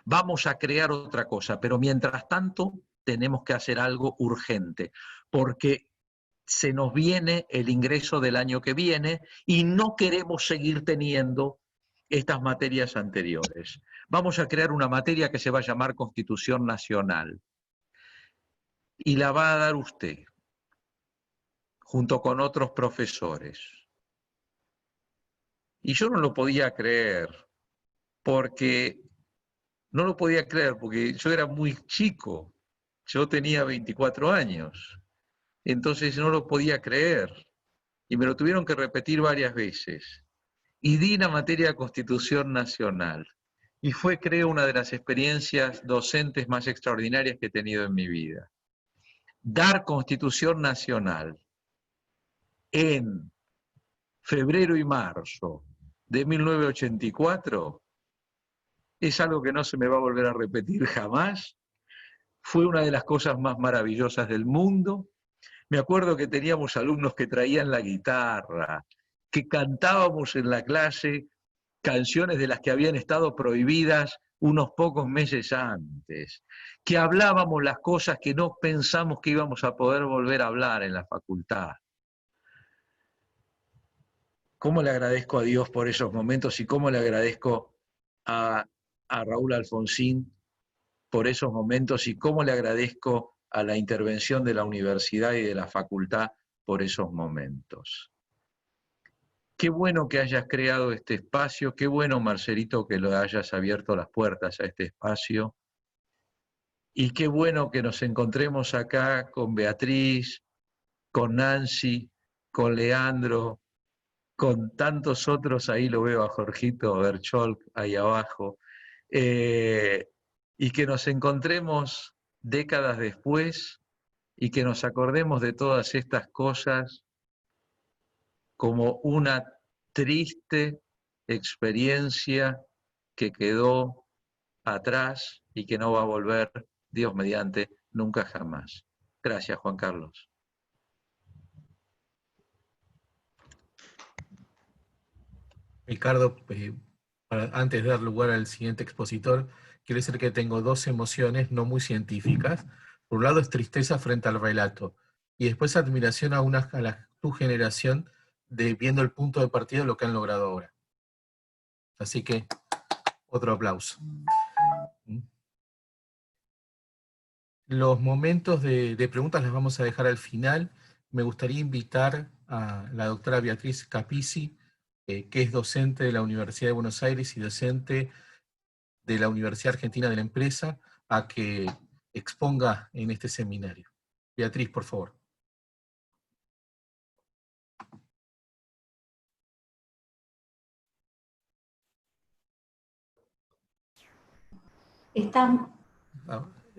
Vamos a crear otra cosa, pero mientras tanto tenemos que hacer algo urgente, porque se nos viene el ingreso del año que viene y no queremos seguir teniendo estas materias anteriores. Vamos a crear una materia que se va a llamar Constitución Nacional. Y la va a dar usted, junto con otros profesores. Y yo no lo podía creer, porque yo era muy chico, yo tenía 24 años, entonces no lo podía creer, y me lo tuvieron que repetir varias veces. Y di la materia de Constitución Nacional, y fue, creo, una de las experiencias docentes más extraordinarias que he tenido en mi vida. Dar Constitución Nacional en febrero y marzo de 1984 es algo que no se me va a volver a repetir jamás. Fue una de las cosas más maravillosas del mundo. Me acuerdo que teníamos alumnos que traían la guitarra, que cantábamos en la clase canciones de las que habían estado prohibidas unos pocos meses antes, que hablábamos las cosas que no pensamos que íbamos a poder volver a hablar en la facultad. ¿Cómo le agradezco a Dios por esos momentos y cómo le agradezco a Raúl Alfonsín por esos momentos y cómo le agradezco a la intervención de la universidad y de la facultad por esos momentos? Qué bueno que hayas creado este espacio, qué bueno, Marcelito, que lo hayas abierto las puertas a este espacio, y qué bueno que nos encontremos acá con Beatriz, con Nancy, con Leandro, con tantos otros, ahí lo veo a Jorgito Bercholk ahí abajo, y que nos encontremos décadas después y que nos acordemos de todas estas cosas como una triste experiencia que quedó atrás y que no va a volver, Dios mediante, nunca jamás. Gracias, Juan Carlos.
Ricardo, antes de dar lugar al siguiente expositor, quiero decir que tengo dos emociones no muy científicas. Por un lado es tristeza frente al relato. y después admiración a tu generación viendo el punto de partida de lo que han logrado ahora. Así que, otro aplauso. Los momentos de preguntas las vamos a dejar al final. Me gustaría invitar a la doctora Beatriz Capizzi, que es docente de la Universidad de Buenos Aires y docente de la Universidad Argentina de la Empresa, a que exponga en este seminario. Beatriz, por favor.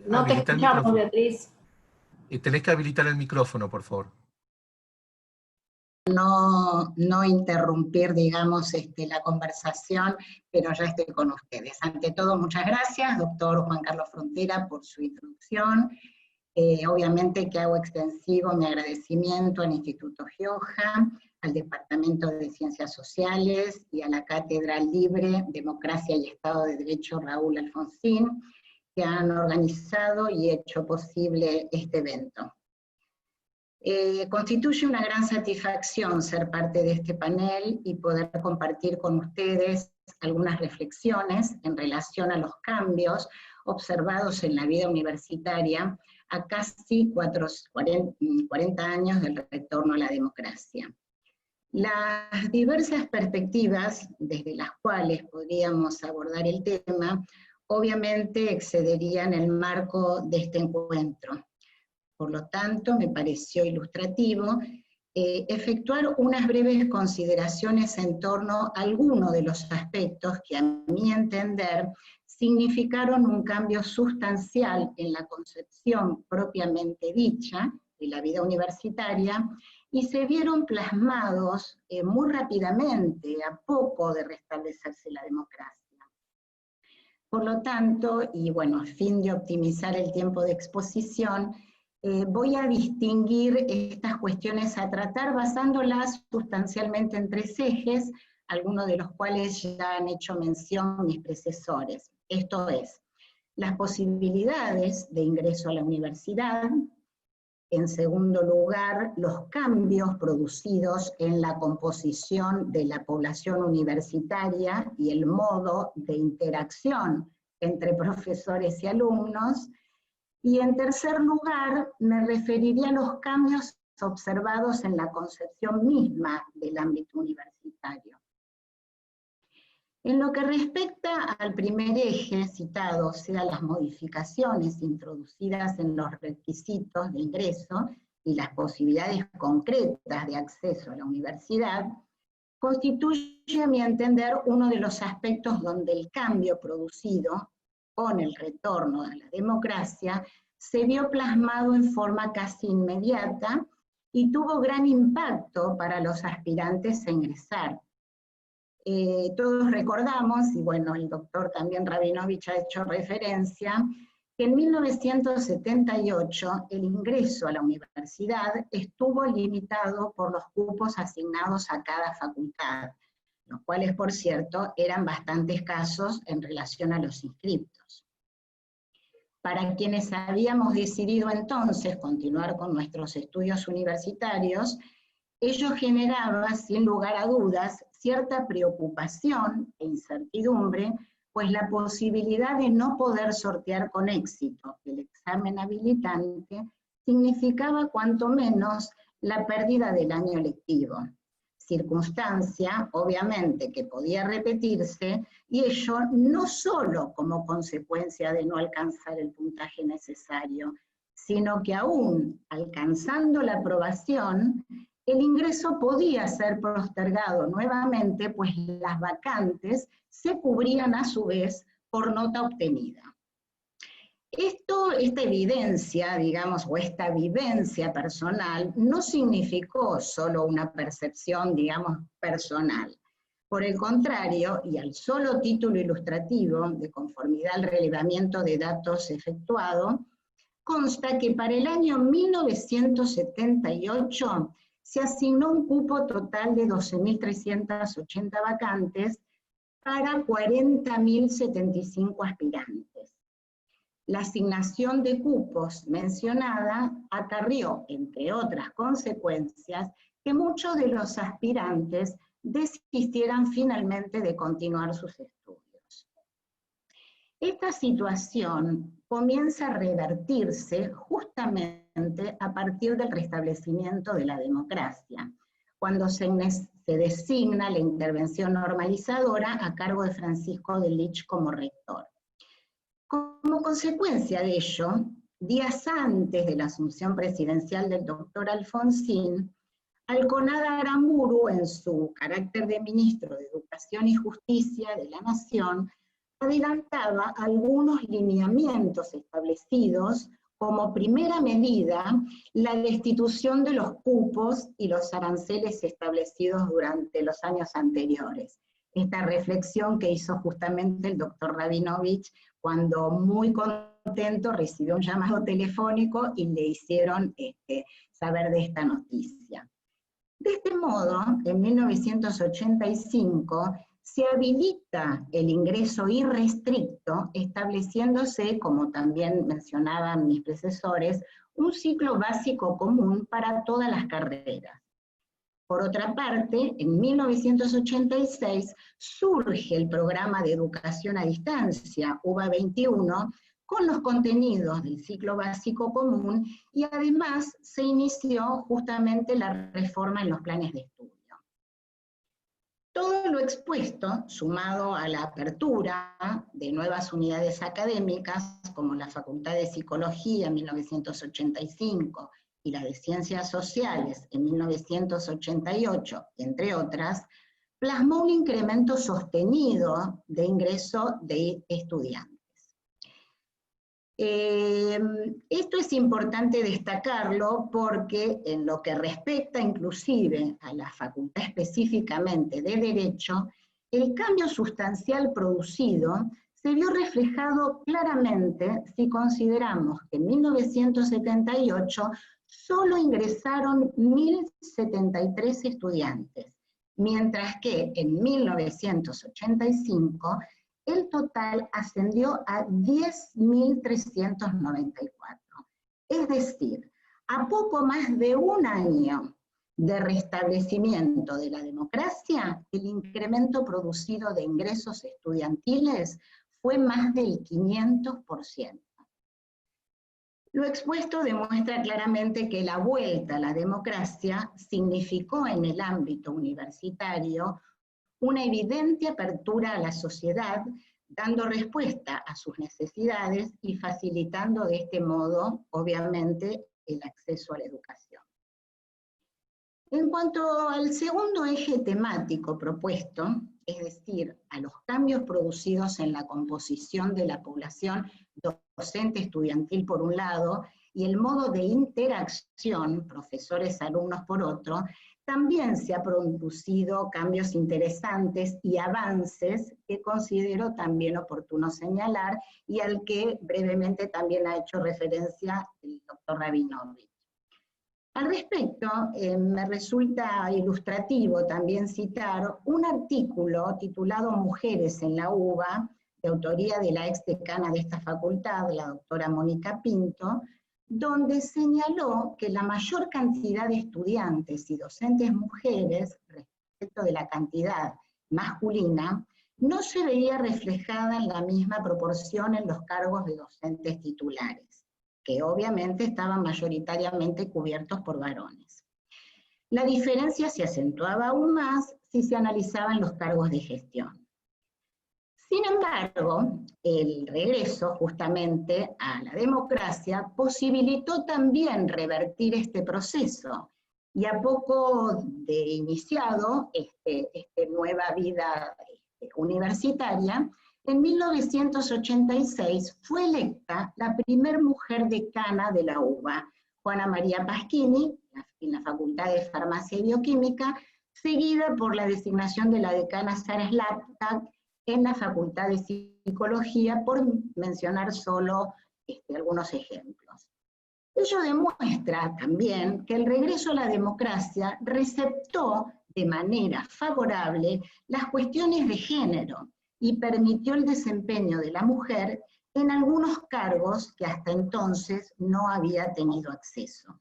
No te escuchamos, Beatriz.
Tenés que habilitar el micrófono, por favor.
No interrumpir, digamos, la conversación, pero ya estoy con ustedes. Ante todo, muchas gracias, doctor Juan Carlos Frontera, por su introducción. Obviamente que hago extensivo mi agradecimiento al Instituto Gioja, al Departamento de Ciencias Sociales y a la Cátedra Libre, Democracia y Estado de Derecho Raúl Alfonsín, que han organizado y hecho posible este evento. Constituye una gran satisfacción ser parte de este panel y poder compartir con ustedes algunas reflexiones en relación a los cambios observados en la vida universitaria a casi 40 años del retorno a la democracia. Las diversas perspectivas desde las cuales podríamos abordar el tema, obviamente excederían el marco de este encuentro. Por lo tanto, me pareció ilustrativo efectuar unas breves consideraciones en torno a algunos de los aspectos que, a mi entender, significaron un cambio sustancial en la concepción propiamente dicha de la vida universitaria y se vieron plasmados muy rápidamente, a poco de restablecerse la democracia. Por lo tanto, y bueno, a fin de optimizar el tiempo de exposición, voy a distinguir estas cuestiones a tratar basándolas sustancialmente en 3 ejes, algunos de los cuales ya han hecho mención mis predecesores. Esto es, las posibilidades de ingreso a la universidad. En segundo lugar, los cambios producidos en la composición de la población universitaria y el modo de interacción entre profesores y alumnos. Y en tercer lugar, me referiría a los cambios observados en la concepción misma del ámbito universitario. En lo que respecta al primer eje citado, o sea, las modificaciones introducidas en los requisitos de ingreso y las posibilidades concretas de acceso a la universidad, constituye, a mi entender, uno de los aspectos donde el cambio producido con el retorno a la democracia, se vio plasmado en forma casi inmediata y tuvo gran impacto para los aspirantes a ingresar. Todos recordamos, y bueno, el doctor también Rabinovich ha hecho referencia, que en 1978 el ingreso a la universidad estuvo limitado por los cupos asignados a cada facultad, los cuales, por cierto, eran bastante escasos en relación a los inscriptos. Para quienes habíamos decidido entonces continuar con nuestros estudios universitarios, ello generaba, sin lugar a dudas, cierta preocupación e incertidumbre, pues la posibilidad de no poder sortear con éxito el examen habilitante significaba cuanto menos la pérdida del año lectivo. Circunstancia, obviamente, que podía repetirse, y ello no solo como consecuencia de no alcanzar el puntaje necesario, sino que aún alcanzando la aprobación, el ingreso podía ser postergado nuevamente, pues las vacantes se cubrían a su vez por nota obtenida. Esta evidencia, digamos, o esta vivencia personal, no significó solo una percepción, digamos, personal. Por el contrario, y al solo título ilustrativo, de conformidad al relevamiento de datos efectuado, consta que para el año 1978 se asignó un cupo total de 12.380 vacantes para 40.075 aspirantes. la asignación de cupos mencionada acarrió, entre otras consecuencias, que muchos de los aspirantes desistieran finalmente de continuar sus estudios. Esta situación comienza a revertirse justamente a partir del restablecimiento de la democracia, cuando se designa la intervención normalizadora a cargo de Francisco de Lich como rector. Como consecuencia de ello, días antes de la asunción presidencial del doctor Alfonsín, Alconada Aramburu, en su carácter de ministro de Educación y Justicia de la Nación, adelantaba algunos lineamientos establecidos como primera medida la destitución de los cupos y los aranceles establecidos durante los años anteriores. Esta reflexión que hizo justamente el doctor Rabinovich cuando muy contento recibió un llamado telefónico y le hicieron saber de esta noticia. De este modo, en 1985, se habilita el ingreso irrestricto, estableciéndose, como también mencionaban mis predecesores, un ciclo básico común para todas las carreras. Por otra parte, en 1986 surge el programa de educación a distancia, UBA 21, con los contenidos del ciclo básico común, y además se inició justamente la reforma en los planes de estudio. Todo lo expuesto, sumado a la apertura de nuevas unidades académicas, como la Facultad de Psicología en 1985 y la de Ciencias Sociales en 1988, entre otras, plasmó un incremento sostenido de ingreso de estudiantes. Esto es importante destacarlo porque en lo que respecta inclusive a la facultad específicamente de Derecho, el cambio sustancial producido se vio reflejado claramente si consideramos que en 1978 solo ingresaron 1.073 estudiantes, mientras que en 1985 el total ascendió a 10.394. Es decir, a poco más de un año de restablecimiento de la democracia, el incremento producido de ingresos estudiantiles fue más del 500%. Lo expuesto demuestra claramente que la vuelta a la democracia significó en el ámbito universitario una evidente apertura a la sociedad, dando respuesta a sus necesidades y facilitando de este modo, obviamente, el acceso a la educación. En cuanto al segundo eje temático propuesto, es decir, a los cambios producidos en la composición de la población docente estudiantil por un lado, y el modo de interacción profesores-alumnos por otro, también se han producido cambios interesantes y avances que considero también oportuno señalar y al que brevemente también ha hecho referencia el doctor Rabinovich. Al respecto, me resulta ilustrativo también citar un artículo titulado Mujeres en la UBA, de autoría de la ex decana de esta facultad, la doctora Mónica Pinto, donde señaló que la mayor cantidad de estudiantes y docentes mujeres, respecto de la cantidad masculina, no se veía reflejada en la misma proporción en los cargos de docentes titulares, que obviamente estaban mayoritariamente cubiertos por varones. La diferencia se acentuaba aún más si se analizaban los cargos de gestión. Sin embargo, el regreso justamente a la democracia posibilitó también revertir este proceso, y a poco de iniciado esta nueva vida universitaria, en 1986 fue electa la primer mujer decana de la UBA, Juana María Pasquini, en la Facultad de Farmacia y Bioquímica, seguida por la designación de la decana Sara Slaptak en la Facultad de Psicología, por mencionar solo algunos ejemplos. Ello demuestra también que el regreso a la democracia receptó de manera favorable las cuestiones de género y permitió el desempeño de la mujer en algunos cargos que hasta entonces no había tenido acceso.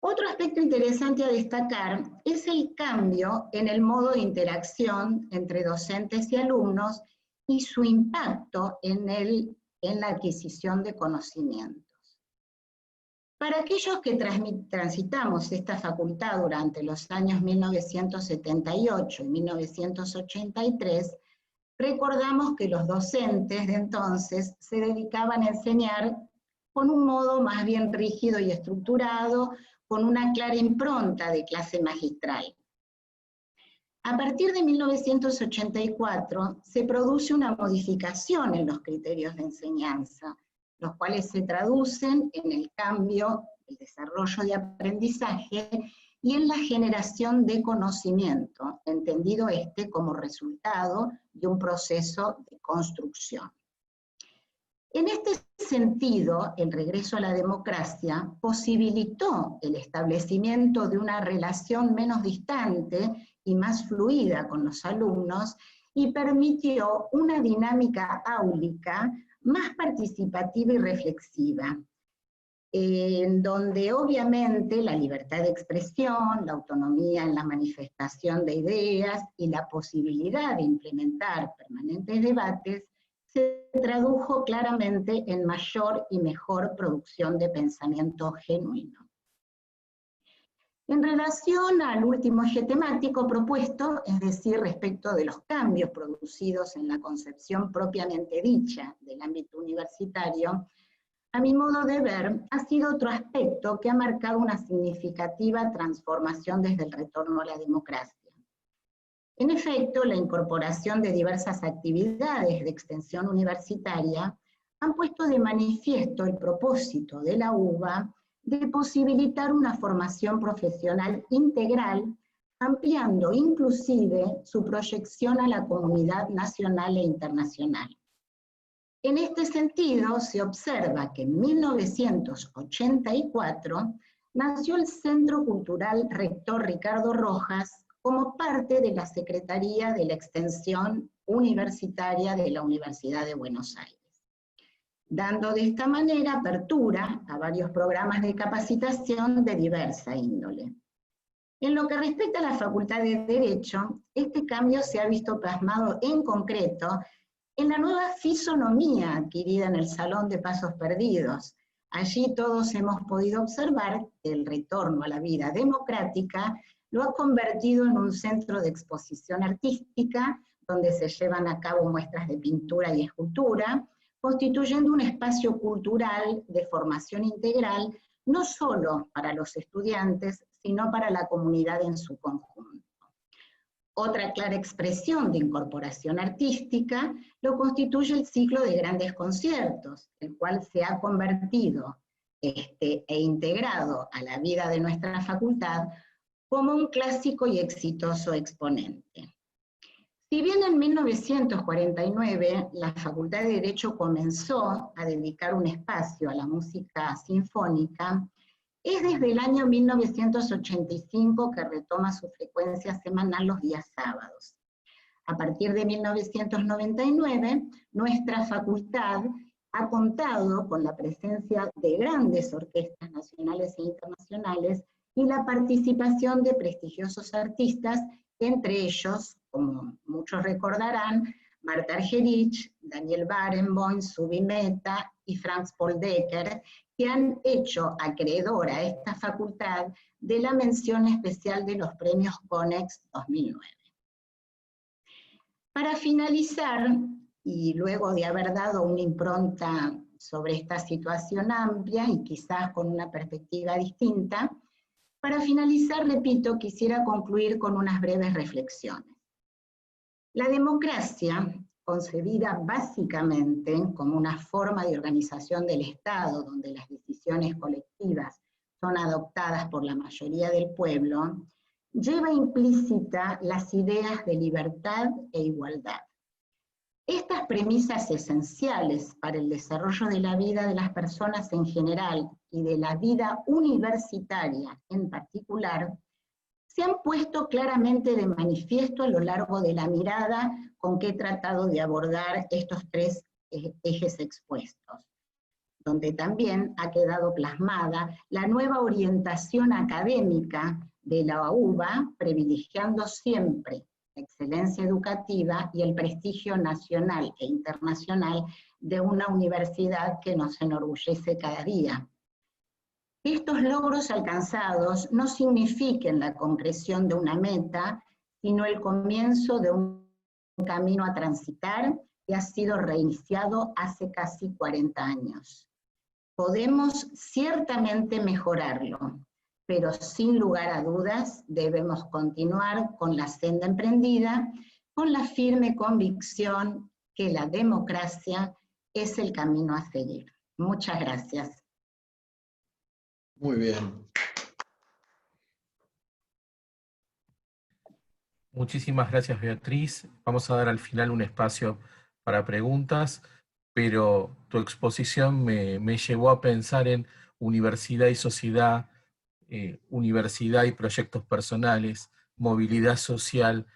Otro aspecto interesante a destacar es el cambio en el modo de interacción entre docentes y alumnos y su impacto en la adquisición de conocimientos. Para aquellos que transitamos esta facultad durante los años 1978 y 1983, recordamos que los docentes de entonces se dedicaban a enseñar con un modo más bien rígido y estructurado, con una clara impronta de clase magistral. A partir de 1984 se produce una modificación en los criterios de enseñanza, los cuales se traducen en el cambio, el desarrollo de aprendizaje y en la generación de conocimiento, entendido como resultado de un proceso de construcción. En este sentido, el regreso a la democracia posibilitó el establecimiento de una relación menos distante y más fluida con los alumnos y permitió una dinámica áulica más participativa y reflexiva, en donde obviamente la libertad de expresión, la autonomía en la manifestación de ideas y la posibilidad de implementar permanentes debates se tradujo claramente en mayor y mejor producción de pensamiento genuino. En relación al último eje temático propuesto, es decir, respecto de los cambios producidos en la concepción propiamente dicha del ámbito universitario, a mi modo de ver, ha sido otro aspecto que ha marcado una significativa transformación desde el retorno a la democracia. En efecto, la incorporación de diversas actividades de extensión universitaria han puesto de manifiesto el propósito de la UBA de posibilitar una formación profesional integral, ampliando inclusive su proyección a la comunidad nacional e internacional. En este sentido, se observa que en 1984 nació el Centro Cultural Rector Ricardo Rojas como parte de la Secretaría de la Extensión Universitaria de la Universidad de Buenos Aires, dando de esta manera apertura a varios programas de capacitación de diversa índole. En lo que respecta a la Facultad de Derecho, este cambio se ha visto plasmado en concreto en la nueva fisonomía adquirida en el Salón de Pasos Perdidos. Allí todos hemos podido observar que el retorno a la vida democrática lo ha convertido en un centro de exposición artística, donde se llevan a cabo muestras de pintura y escultura, constituyendo un espacio cultural de formación integral, no solo para los estudiantes, sino para la comunidad en su conjunto. Otra clara expresión de incorporación artística lo constituye el ciclo de grandes conciertos, el cual se ha convertido e integrado a la vida de nuestra facultad como un clásico y exitoso exponente. Si bien en 1949 la Facultad de Derecho comenzó a dedicar un espacio a la música sinfónica, es desde el año 1985 que retoma su frecuencia semanal los días sábados. A partir de 1999, nuestra facultad ha contado con la presencia de grandes orquestas nacionales e internacionales y la participación de prestigiosos artistas, entre ellos, como muchos recordarán, Marta Argerich, Daniel Barenboim, Zubin Mehta y Franz Paul Decker, que han hecho acreedora a esta facultad de la mención especial de los premios CONEX 2009. Para finalizar, y luego de haber dado una impronta sobre esta situación amplia y quizás con una perspectiva distinta, para finalizar, repito, quisiera concluir con unas breves reflexiones. La democracia, concebida básicamente como una forma de organización del Estado, donde las decisiones colectivas son adoptadas por la mayoría del pueblo, lleva implícita las ideas de libertad e igualdad. Estas premisas esenciales para el desarrollo de la vida de las personas en general y de la vida universitaria en particular, se han puesto claramente de manifiesto a lo largo de la mirada con que he tratado de abordar estos tres ejes expuestos, donde también ha quedado plasmada la nueva orientación académica de la UBA, privilegiando siempre la excelencia educativa y el prestigio nacional e internacional de una universidad que nos enorgullece cada día. Que estos logros alcanzados no signifiquen la concreción de una meta, sino el comienzo de un camino a transitar que ha sido reiniciado hace casi 40 años. Podemos ciertamente mejorarlo, pero sin lugar a dudas debemos continuar con la senda emprendida, con la firme convicción que la democracia es el camino a seguir. Muchas gracias.
Muy bien.
Muchísimas gracias, Beatriz. Vamos a dar al final un espacio para preguntas, pero tu exposición me llevó a pensar en universidad y sociedad, universidad y proyectos personales, movilidad social.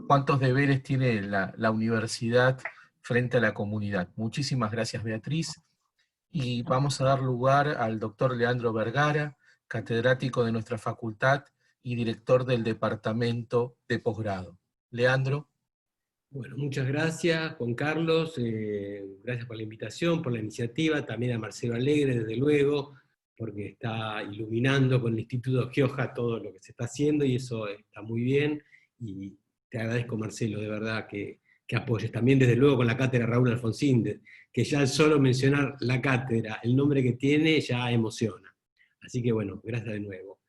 ¿Cuántos deberes tiene la universidad frente a la comunidad? Muchísimas gracias, Beatriz. Y vamos a dar lugar al doctor Leandro Vergara, catedrático de nuestra facultad y director del departamento de posgrado. Leandro.
Bueno, muchas gracias, Juan Carlos, gracias por la invitación, por la iniciativa, también a Marcelo Alegre, desde luego, porque está iluminando con el Instituto Gioja todo lo que se está haciendo, y eso está muy bien, y te agradezco, Marcelo, de verdad, que apoyes. También, desde luego, con la cátedra Raúl Alfonsín, que ya al solo mencionar la cátedra, el nombre que tiene, ya emociona. Así que, bueno, gracias de nuevo.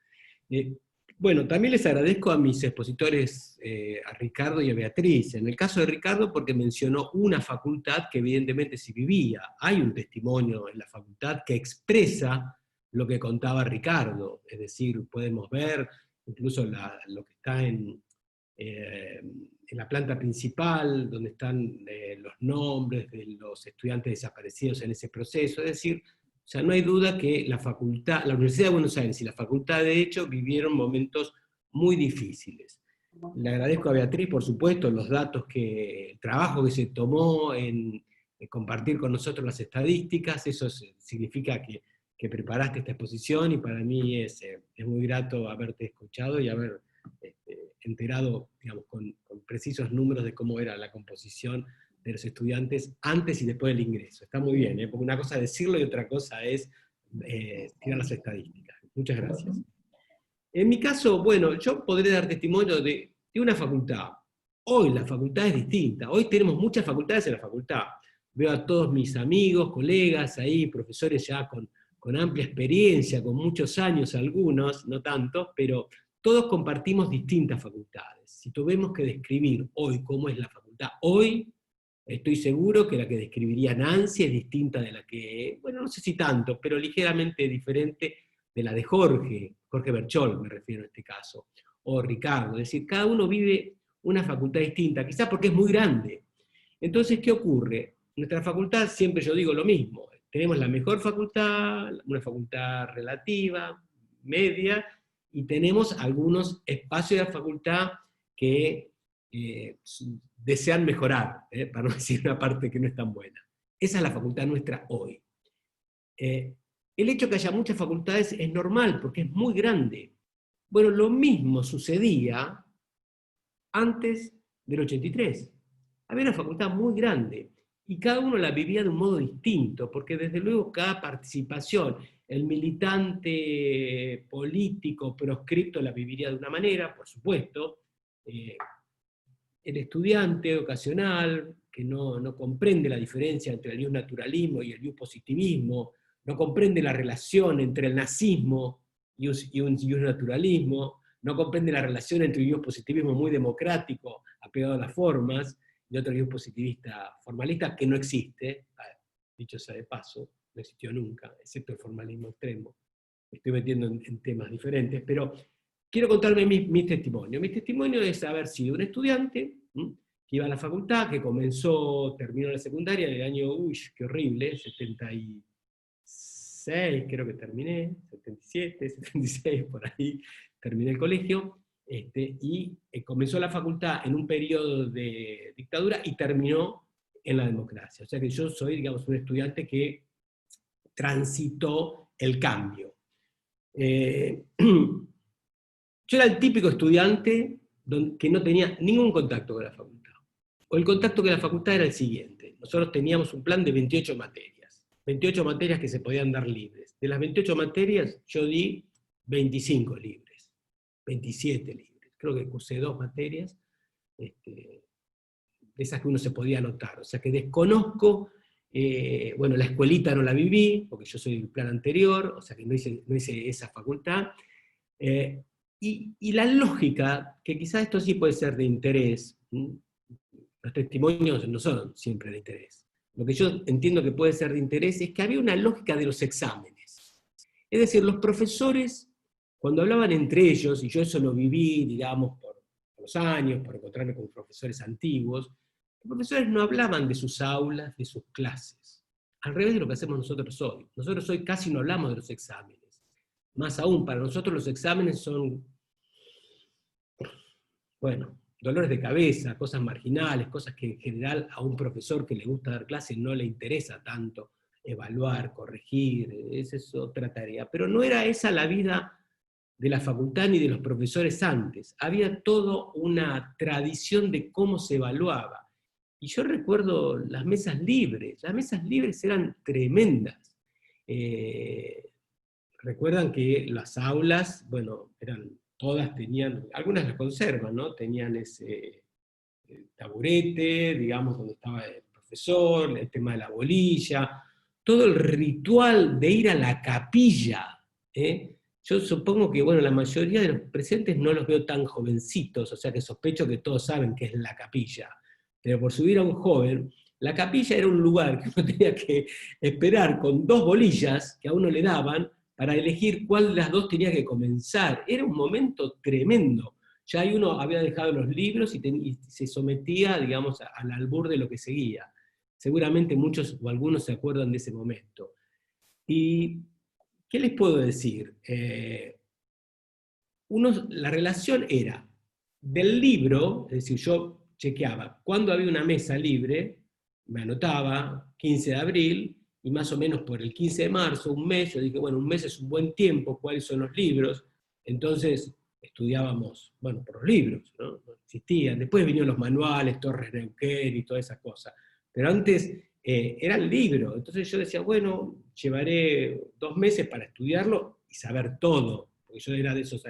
Bueno, también les agradezco a mis expositores, a Ricardo y a Beatriz. En el caso de Ricardo, porque mencionó una facultad que evidentemente sí vivía. Hay un testimonio en la facultad que expresa lo que contaba Ricardo. Es decir, podemos ver incluso lo que está en la planta principal, donde están los nombres de los estudiantes desaparecidos en ese proceso. Es decir, o sea, no hay duda que la Universidad de Buenos Aires y la Facultad de Derecho vivieron momentos muy difíciles. Le agradezco a Beatriz, por supuesto, los datos el trabajo que se tomó en compartir con nosotros las estadísticas. Eso significa que preparaste esta exposición, y para mí es muy grato haberte escuchado y haber enterado, digamos, con precisos números de cómo era la composición de los estudiantes antes y después del ingreso. Está muy bien, porque una cosa es decirlo y otra cosa es tirar las estadísticas. Muchas gracias. En mi caso, bueno, yo podré dar testimonio de una facultad. Hoy la facultad es distinta, hoy tenemos muchas facultades en la facultad. Veo a todos mis amigos, colegas ahí, profesores ya con amplia experiencia, con muchos años algunos, no tantos, pero todos compartimos distintas facultades. Si tuvimos que describir hoy cómo es la facultad hoy, estoy seguro que la que describiría Nancy es distinta de la que, bueno, no sé si tanto, pero ligeramente diferente de la de Jorge Berchol me refiero en este caso, o Ricardo. Es decir, cada uno vive una facultad distinta, quizás porque es muy grande. Entonces, ¿qué ocurre? Nuestra facultad, siempre yo digo lo mismo, tenemos la mejor facultad, una facultad relativa, media, y tenemos algunos espacios de la facultad que desean mejorar, para no decir una parte que no es tan buena. Esa es la facultad nuestra hoy. El hecho de que haya muchas facultades es normal, porque es muy grande. Bueno, lo mismo sucedía antes del 83. Había una facultad muy grande, y cada uno la vivía de un modo distinto, porque desde luego cada participación, el militante político proscripto la viviría de una manera, por supuesto, el estudiante ocasional, que no comprende la diferencia entre el naturalismo y el positivismo, no comprende la relación entre el nazismo y un naturalismo, no comprende la relación entre un positivismo muy democrático, apegado a las formas, y otro positivista formalista que no existe, dicho sea de paso, no existió nunca, excepto el formalismo extremo. Me estoy metiendo en temas diferentes, pero quiero contarme mi testimonio. Mi testimonio es haber sido un estudiante que iba a la facultad, que terminó la secundaria en el año, qué horrible, 76 creo que terminé, 77, 76, por ahí terminé el colegio, y comenzó la facultad en un periodo de dictadura y terminó en la democracia. O sea que yo soy, digamos, un estudiante que transitó el cambio. Yo era el típico estudiante que no tenía ningún contacto con la facultad. O el contacto con la facultad era el siguiente. Nosotros teníamos un plan de 28 materias. 28 materias que se podían dar libres. De las 28 materias, yo di 25 libres. 27 libres. Creo que cursé 2 materias, de esas que uno se podía anotar. O sea que desconozco, bueno, la escuelita no la viví, porque yo soy del plan anterior, o sea que no hice esa facultad. Y la lógica, que quizás esto sí puede ser de interés, los testimonios no son siempre de interés. Lo que yo entiendo que puede ser de interés es que había una lógica de los exámenes. Es decir, los profesores, cuando hablaban entre ellos, y yo eso lo viví, digamos, por los años, por encontrarme con profesores antiguos, los profesores no hablaban de sus aulas, de sus clases. Al revés de lo que hacemos nosotros hoy. Nosotros hoy casi no hablamos de los exámenes. Más aún, para nosotros los exámenes son, bueno, dolores de cabeza, cosas marginales, cosas que en general a un profesor que le gusta dar clases no le interesa tanto evaluar, corregir, esa es otra tarea. Pero no era esa la vida de la facultad ni de los profesores antes. Había toda una tradición de cómo se evaluaba. Y yo recuerdo las mesas libres eran tremendas. Recuerdan que las aulas, bueno, todas tenían, algunas las conservan, ¿no? Tenían ese taburete, digamos, donde estaba el profesor, el tema de la bolilla, todo el ritual de ir a la capilla. Yo supongo que, bueno, la mayoría de los presentes no los veo tan jovencitos, o sea que sospecho que todos saben qué es la capilla. Pero por subir a un joven, la capilla era un lugar que uno tenía que esperar con 2 bolillas que a uno le daban, para elegir cuál de las 2 tenía que comenzar. Era un momento tremendo. Ya ahí uno había dejado los libros y se sometía, digamos, al albur de lo que seguía. Seguramente muchos o algunos se acuerdan de ese momento. ¿Y qué les puedo decir? La relación era del libro, es decir, yo chequeaba cuando había una mesa libre, me anotaba, 15 de abril, y más o menos por el 15 de marzo, un mes, yo dije, bueno, un mes es un buen tiempo, ¿cuáles son los libros? Entonces estudiábamos, bueno, por los libros, ¿no? No existían. Después vinieron los manuales, Torres Neuquén y todas esas cosas. Pero antes era el libro. Entonces yo decía, bueno, llevaré 2 meses para estudiarlo y saber todo. Porque yo era de esos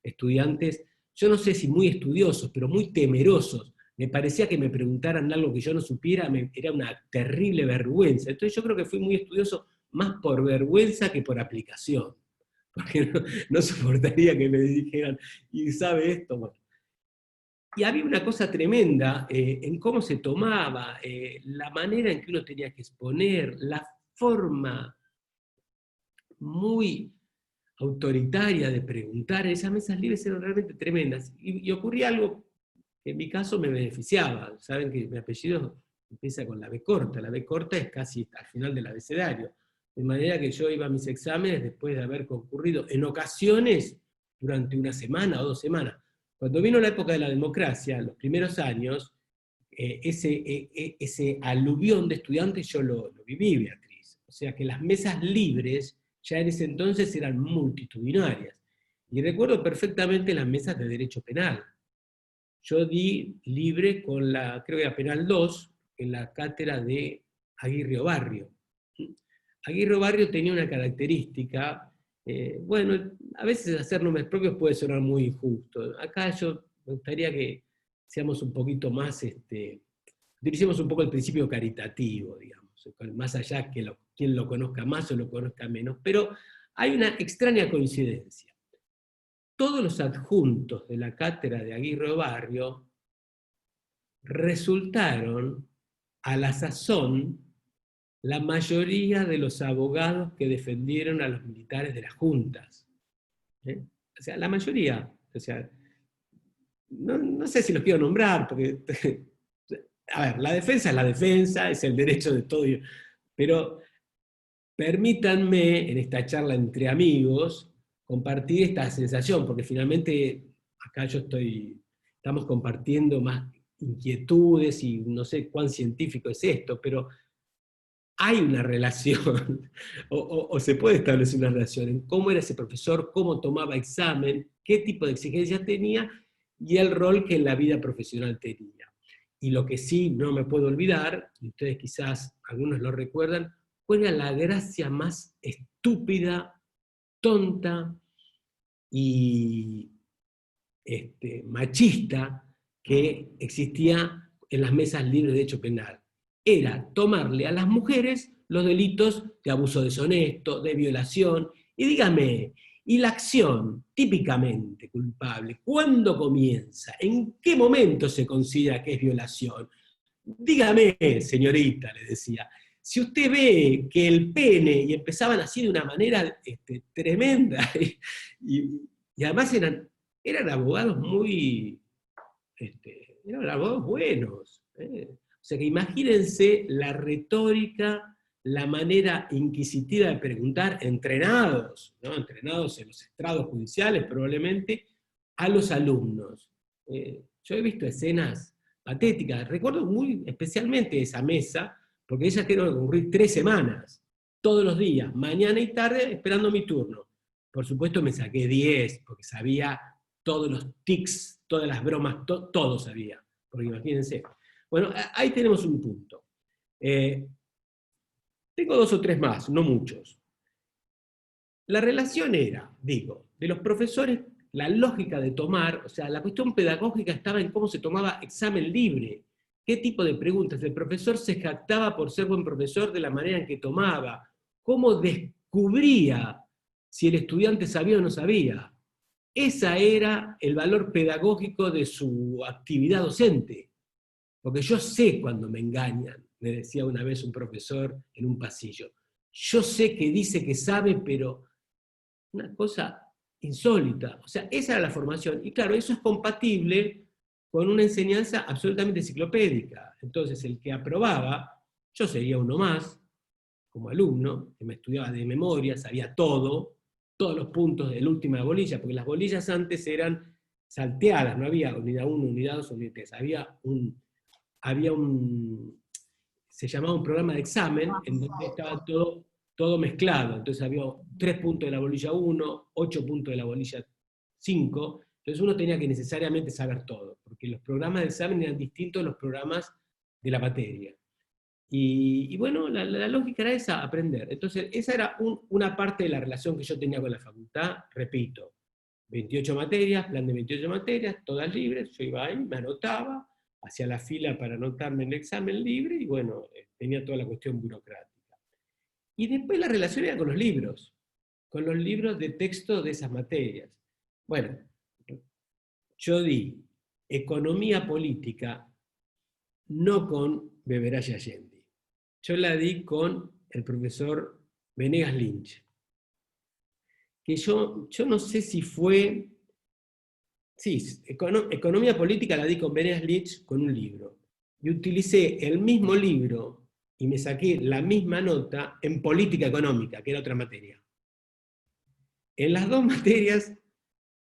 estudiantes, yo no sé si muy estudiosos, pero muy temerosos. Me parecía que me preguntaran algo que yo no supiera, era una terrible vergüenza. Entonces yo creo que fui muy estudioso más por vergüenza que por aplicación. Porque no soportaría que me dijeran, ¿y sabe esto? Bueno. Y había una cosa tremenda en cómo se tomaba, la manera en que uno tenía que exponer, la forma muy autoritaria de preguntar. Esas mesas libres eran realmente tremendas. Y ocurría algo que en mi caso me beneficiaba. Saben que mi apellido empieza con la B corta. La B corta es casi al final del abecedario. De manera que yo iba a mis exámenes después de haber concurrido en ocasiones durante una semana o 2 semanas. Cuando vino la época de la democracia, los primeros años, ese aluvión de estudiantes yo lo viví, Beatriz. O sea que las mesas libres ya en ese entonces eran multitudinarias. Y recuerdo perfectamente las mesas de derecho penal. Yo di libre con la, creo que era Penal 2, en la cátedra de Aguirre Barrio. Aguirre Barrio tenía una característica, bueno, a veces hacer nombres propios puede sonar muy injusto. Acá yo me gustaría que seamos un poquito más, utilicemos un poco el principio caritativo, digamos, más allá que quien lo conozca más o lo conozca menos, pero hay una extraña coincidencia. Todos los adjuntos de la cátedra de Aguirre Barrio resultaron, a la sazón, la mayoría de los abogados que defendieron a los militares de las juntas. O sea, la mayoría. O sea, no sé si los quiero nombrar, porque, a ver, la defensa es la defensa, es el derecho de todo, pero permítanme, en esta charla entre amigos, compartir esta sensación, porque finalmente acá estamos compartiendo más inquietudes y no sé cuán científico es esto, pero hay una relación, o se puede establecer una relación en cómo era ese profesor, cómo tomaba examen, qué tipo de exigencias tenía y el rol que en la vida profesional tenía. Y lo que sí no me puedo olvidar, y ustedes quizás algunos lo recuerdan, fue la gracia más estúpida, tonta y machista que existía en las mesas libres de hecho penal. Era tomarle a las mujeres los delitos de abuso deshonesto, de violación, y dígame, ¿y la acción típicamente culpable, cuándo comienza? ¿En qué momento se considera que es violación? Dígame, señorita, le decía, si usted ve que el pene, y empezaban así de una manera tremenda, y además eran abogados muy, eran abogados buenos. O sea que imagínense la retórica, la manera inquisitiva de preguntar, entrenados, ¿no? Entrenados en los estrados judiciales probablemente, a los alumnos. Yo he visto escenas patéticas, recuerdo muy especialmente esa mesa, porque ella tengo que ocurrir 3 semanas, todos los días, mañana y tarde, esperando mi turno. Por supuesto me saqué 10, porque sabía todos los tics, todas las bromas, todo sabía, porque imagínense. Bueno, ahí tenemos un punto. Tengo 2 o 3 más, no muchos. La relación era, digo, de los profesores, la lógica de tomar, o sea, la cuestión pedagógica estaba en cómo se tomaba examen libre, qué tipo de preguntas. El profesor se jactaba por ser buen profesor de la manera en que tomaba, cómo descubría si el estudiante sabía o no sabía. Ese era el valor pedagógico de su actividad docente. Porque yo sé cuando me engañan, me decía una vez un profesor en un pasillo. Yo sé que dice que sabe, pero una cosa insólita. O sea, esa era la formación. Y claro, eso es compatible con una enseñanza absolutamente enciclopédica. Entonces, el que aprobaba, yo sería uno más, como alumno, que me estudiaba de memoria, sabía todo, todos los puntos de la última bolilla, porque las bolillas antes eran salteadas, no había unidad 1, unidad 2, unidad 3, había un, se llamaba un programa de examen, en donde estaba todo mezclado, entonces había 3 puntos de la bolilla 1, 8 puntos de la bolilla 5, entonces uno tenía que necesariamente saber todo, porque los programas de examen eran distintos a los programas de la materia. Y bueno, la lógica era esa, aprender. Entonces, esa era una parte de la relación que yo tenía con la facultad, repito, 28 materias, plan de 28 materias, todas libres, yo iba ahí, me anotaba, hacía la fila para anotarme en el examen libre, y bueno, tenía toda la cuestión burocrática. Y después la relación era con los libros de texto de esas materias. Bueno, yo di economía política no con Beberá y Allende. Yo la di con el profesor Venegas Lynch. Que yo no sé si fue... Sí, economía política la di con Venegas Lynch con un libro. Y utilicé el mismo libro y me saqué la misma nota en política económica, que era otra materia. En las 2 materias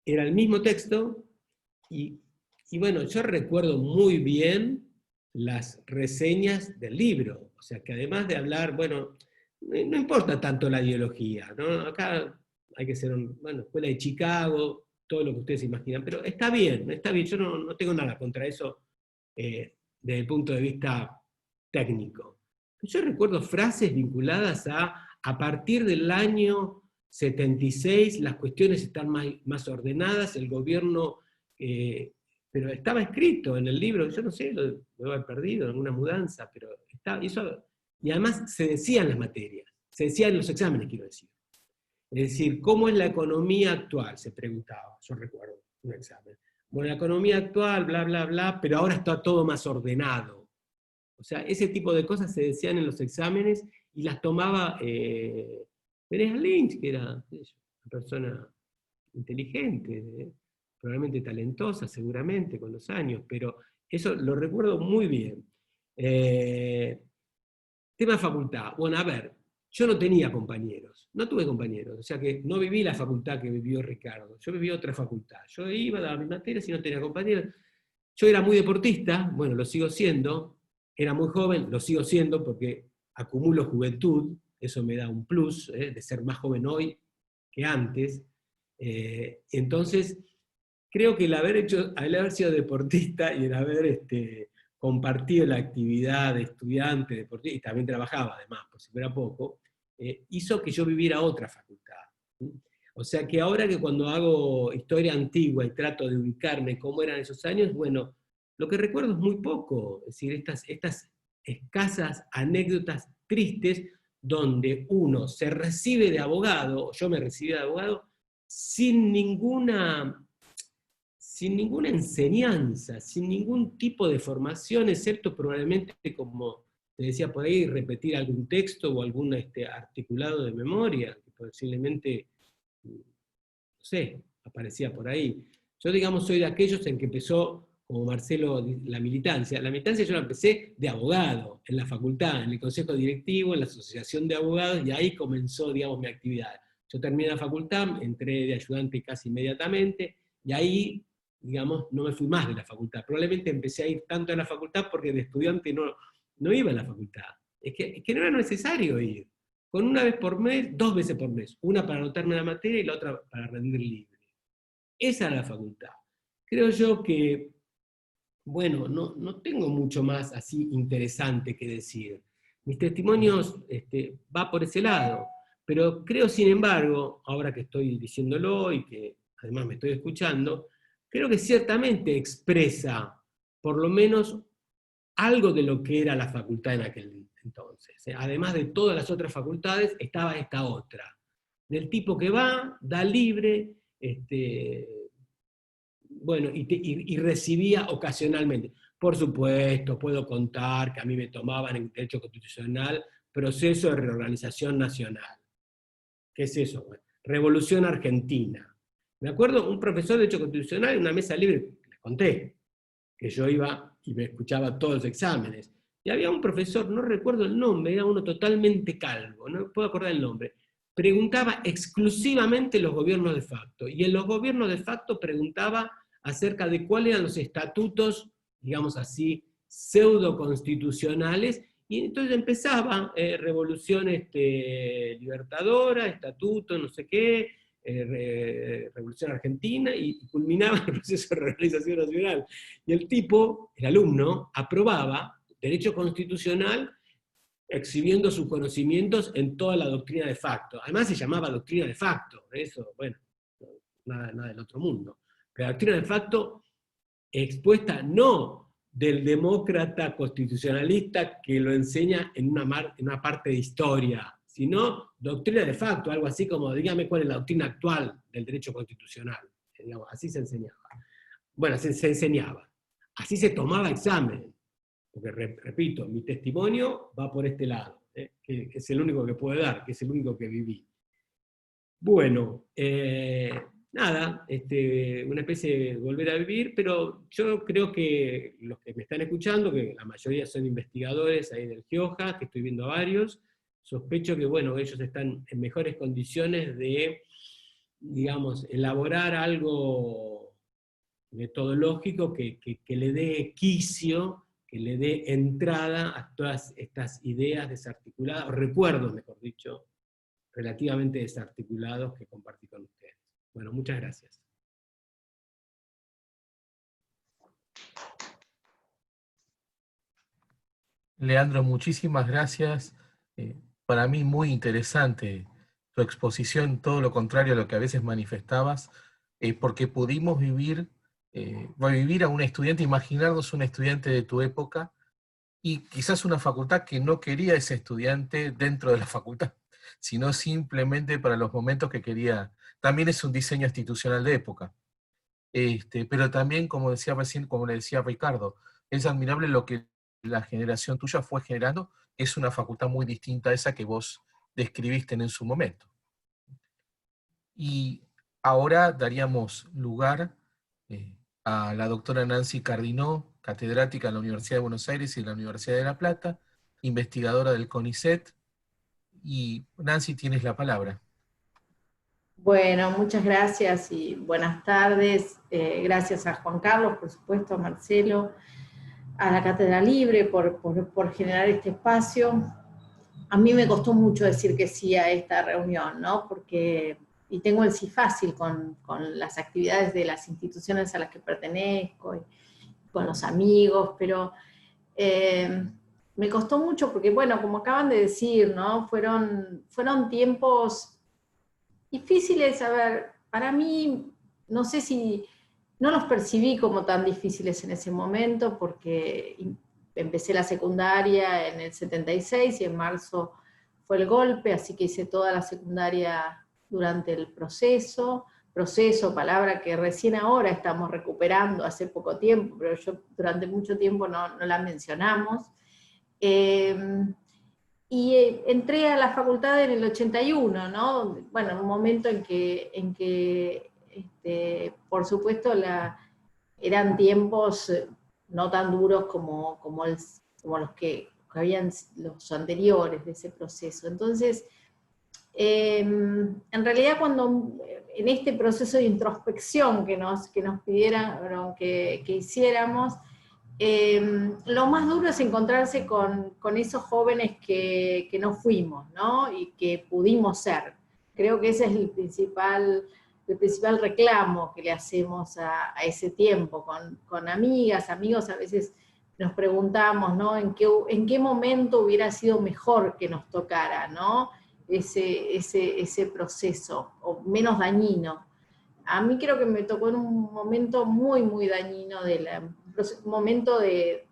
era el mismo texto y bueno, yo recuerdo muy bien las reseñas del libro. O sea, que además de hablar, bueno, no importa tanto la ideología, ¿no? Acá hay que ser, bueno, escuela de Chicago, todo lo que ustedes imaginan, pero está bien, yo no tengo nada contra eso desde el punto de vista técnico. Yo recuerdo frases vinculadas a partir del año 76 las cuestiones están más ordenadas, el gobierno, pero estaba escrito en el libro, yo no sé, lo debo haber perdido en alguna mudanza, pero está, y además se decían las materias, se decían los exámenes, quiero decir. Es decir, ¿cómo es la economía actual? Se preguntaba, yo recuerdo un examen. Bueno, la economía actual, bla, bla, bla, pero ahora está todo más ordenado. O sea, ese tipo de cosas se decían en los exámenes y las tomaba Venegas Lynch, que era una persona inteligente, probablemente talentosa, seguramente, con los años, pero eso lo recuerdo muy bien. Tema facultad. Bueno, a ver, yo no tenía compañeros, no tuve compañeros, o sea que no viví la facultad que vivió Ricardo, yo viví otra facultad. Yo iba a dar mis materias y no tenía compañeros. Yo era muy deportista, bueno, lo sigo siendo, era muy joven, lo sigo siendo porque acumulo juventud, eso me da un plus, de ser más joven hoy que antes. Entonces, creo que el haber sido deportista y el haber compartido la actividad de estudiante, deportista, y también trabajaba además, por si fuera poco, hizo que yo viviera otra facultad. O sea que ahora que cuando hago historia antigua y trato de ubicarme cómo eran esos años, bueno, lo que recuerdo es muy poco, es decir, estas escasas anécdotas tristes donde uno se recibe de abogado, o yo me recibí de abogado, sin ninguna enseñanza, sin ningún tipo de formación, excepto probablemente, como te decía por ahí, repetir algún texto o algún articulado de memoria, que posiblemente, no sé, aparecía por ahí. Yo, digamos, soy de aquellos en que empezó, como Marcelo, la militancia. La militancia yo la empecé de abogado, en la facultad, en el consejo directivo, en la asociación de abogados, y ahí comenzó, digamos, mi actividad. Yo terminé la facultad, entré de ayudante casi inmediatamente, y ahí, digamos, no me fui más de la facultad. Probablemente empecé a ir tanto a la facultad porque de estudiante no iba a la facultad. Es que no era necesario ir. Con una vez por mes, 2 veces por mes. Una para anotarme la materia y la otra para rendir libre. Esa era la facultad. Creo yo que, bueno, no tengo mucho más así interesante que decir. Mis testimonios va por ese lado. Pero creo, sin embargo, ahora que estoy diciéndolo y que además me estoy escuchando, creo que ciertamente expresa, por lo menos, algo de lo que era la facultad en aquel entonces. Además de todas las otras facultades, estaba esta otra, del tipo que va, da libre, bueno, y recibía ocasionalmente. Por supuesto, puedo contar que a mí me tomaban en Derecho Constitucional proceso de reorganización nacional. ¿Qué es eso? Bueno, Revolución Argentina. Me acuerdo un profesor de Derecho Constitucional en una mesa libre, les conté, que yo iba y me escuchaba todos los exámenes. Y había un profesor, no recuerdo el nombre, era uno totalmente calvo, no puedo acordar el nombre, preguntaba exclusivamente los gobiernos de facto. Y en los gobiernos de facto preguntaba acerca de cuáles eran los estatutos, digamos así, pseudo-constitucionales, y entonces empezaba revolución libertadora, estatuto, no sé qué, Revolución Argentina, y culminaba el proceso de reorganización nacional. Y el tipo, el alumno, aprobaba derecho constitucional exhibiendo sus conocimientos en toda la doctrina de facto. Además se llamaba doctrina de facto, eso, bueno, nada del otro mundo. Pero la doctrina de facto expuesta no del demócrata constitucionalista que lo enseña en una parte de historia, sino doctrina de facto, algo así como, dígame cuál es la doctrina actual del derecho constitucional. Digamos, así se enseñaba. Bueno, se enseñaba. Así se tomaba examen. Porque, repito, mi testimonio va por este lado, que es el único que puedo dar, que es el único que viví. Bueno, nada, una especie de volver a vivir, pero yo creo que los que me están escuchando, que la mayoría son investigadores ahí del GEOJA, que estoy viendo a varios, sospecho que, bueno, ellos están en mejores condiciones de, digamos, elaborar algo metodológico que le dé quicio, que le dé entrada a todas estas ideas desarticuladas, o recuerdos, mejor dicho, relativamente desarticulados que compartí con ustedes. Bueno, muchas gracias.
Leandro, muchísimas gracias. Para mí muy interesante tu exposición, todo lo contrario a lo que a veces manifestabas, porque pudimos vivir a un estudiante, imaginarnos un estudiante de tu época, y quizás una facultad que no quería ese estudiante dentro de la facultad, sino simplemente para los momentos que quería. También es un diseño institucional de época. Pero también, como decía recién, como le decía Ricardo, es admirable lo que la generación tuya fue generando, es una facultad muy distinta a esa que vos describiste en su momento. Y ahora daríamos lugar a la doctora Nancy Cardinó, catedrática en la Universidad de Buenos Aires y la Universidad de La Plata, investigadora del CONICET. Y Nancy, tienes la palabra.
Bueno, muchas gracias y buenas tardes. Gracias a Juan Carlos, por supuesto, a Marcelo, a la Cátedra Libre por generar este espacio. A mí me costó mucho decir que sí a esta reunión, ¿no? Y tengo el sí fácil con las actividades de las instituciones a las que pertenezco, y con los amigos, pero me costó mucho porque, bueno, como acaban de decir, ¿no? Fueron tiempos difíciles. A ver, para mí, no sé si, no los percibí como tan difíciles en ese momento, porque empecé la secundaria en el 76 y en marzo fue el golpe, así que hice toda la secundaria durante el proceso, palabra que recién ahora estamos recuperando hace poco tiempo, pero durante mucho tiempo no la mencionamos. Y entré a la facultad en el 81, ¿no? Bueno, en un momento en que por supuesto, eran tiempos no tan duros como los que habían los anteriores de ese proceso. Entonces, en realidad en este proceso de introspección que nos pidieran que hiciéramos, lo más duro es encontrarse con esos jóvenes que no fuimos, ¿no? Y que pudimos ser. Creo que ese es el principal reclamo que le hacemos a ese tiempo, con amigas, amigos. A veces nos preguntamos, ¿no? ¿En qué momento hubiera sido mejor que nos tocara, ¿no? Ese proceso, o menos dañino. A mí creo que me tocó en un momento muy, muy dañino, un momento de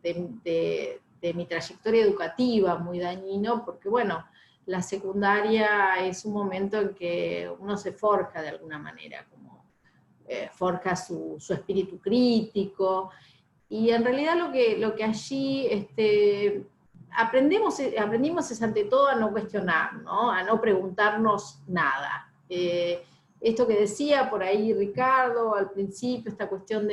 mi trayectoria educativa muy dañino, porque bueno, la secundaria es un momento en que uno se forja de alguna manera, como forja su espíritu crítico, y en realidad lo que allí aprendimos es ante todo a no cuestionar, ¿no? A no preguntarnos nada. Esto que decía por ahí Ricardo al principio, esta cuestión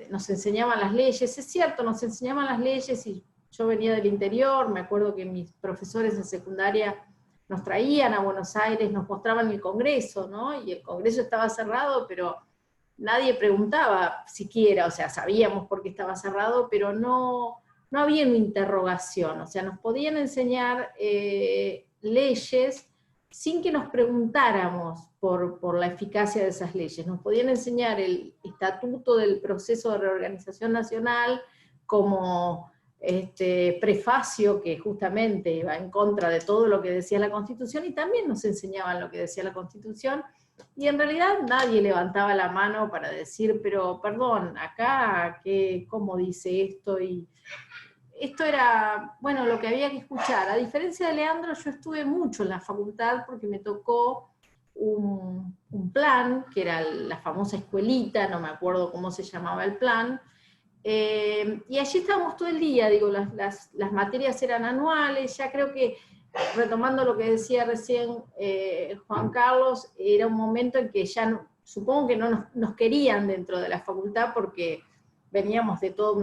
nos enseñaban las leyes. Es cierto, nos enseñaban las leyes, y yo venía del interior, me acuerdo que mis profesores de secundaria nos traían a Buenos Aires, nos mostraban el Congreso, ¿no? Y el Congreso estaba cerrado, pero nadie preguntaba siquiera, o sea, sabíamos por qué estaba cerrado, pero no había una interrogación. O sea, nos podían enseñar leyes sin que nos preguntáramos por la eficacia de esas leyes. Nos podían enseñar el estatuto del proceso de reorganización nacional como prefacio que justamente iba en contra de todo lo que decía la Constitución, y también nos enseñaban lo que decía la Constitución, y en realidad nadie levantaba la mano para decir, pero perdón, acá, ¿cómo dice esto? Y esto era, bueno, lo que había que escuchar. A diferencia de Leandro, yo estuve mucho en la facultad porque me tocó un plan, que era la famosa escuelita, no me acuerdo cómo se llamaba el plan, y allí estábamos todo el día, digo, las materias eran anuales. Ya creo que, retomando lo que decía recién Juan Carlos, era un momento en que ya supongo que no nos querían dentro de la facultad, porque veníamos de todo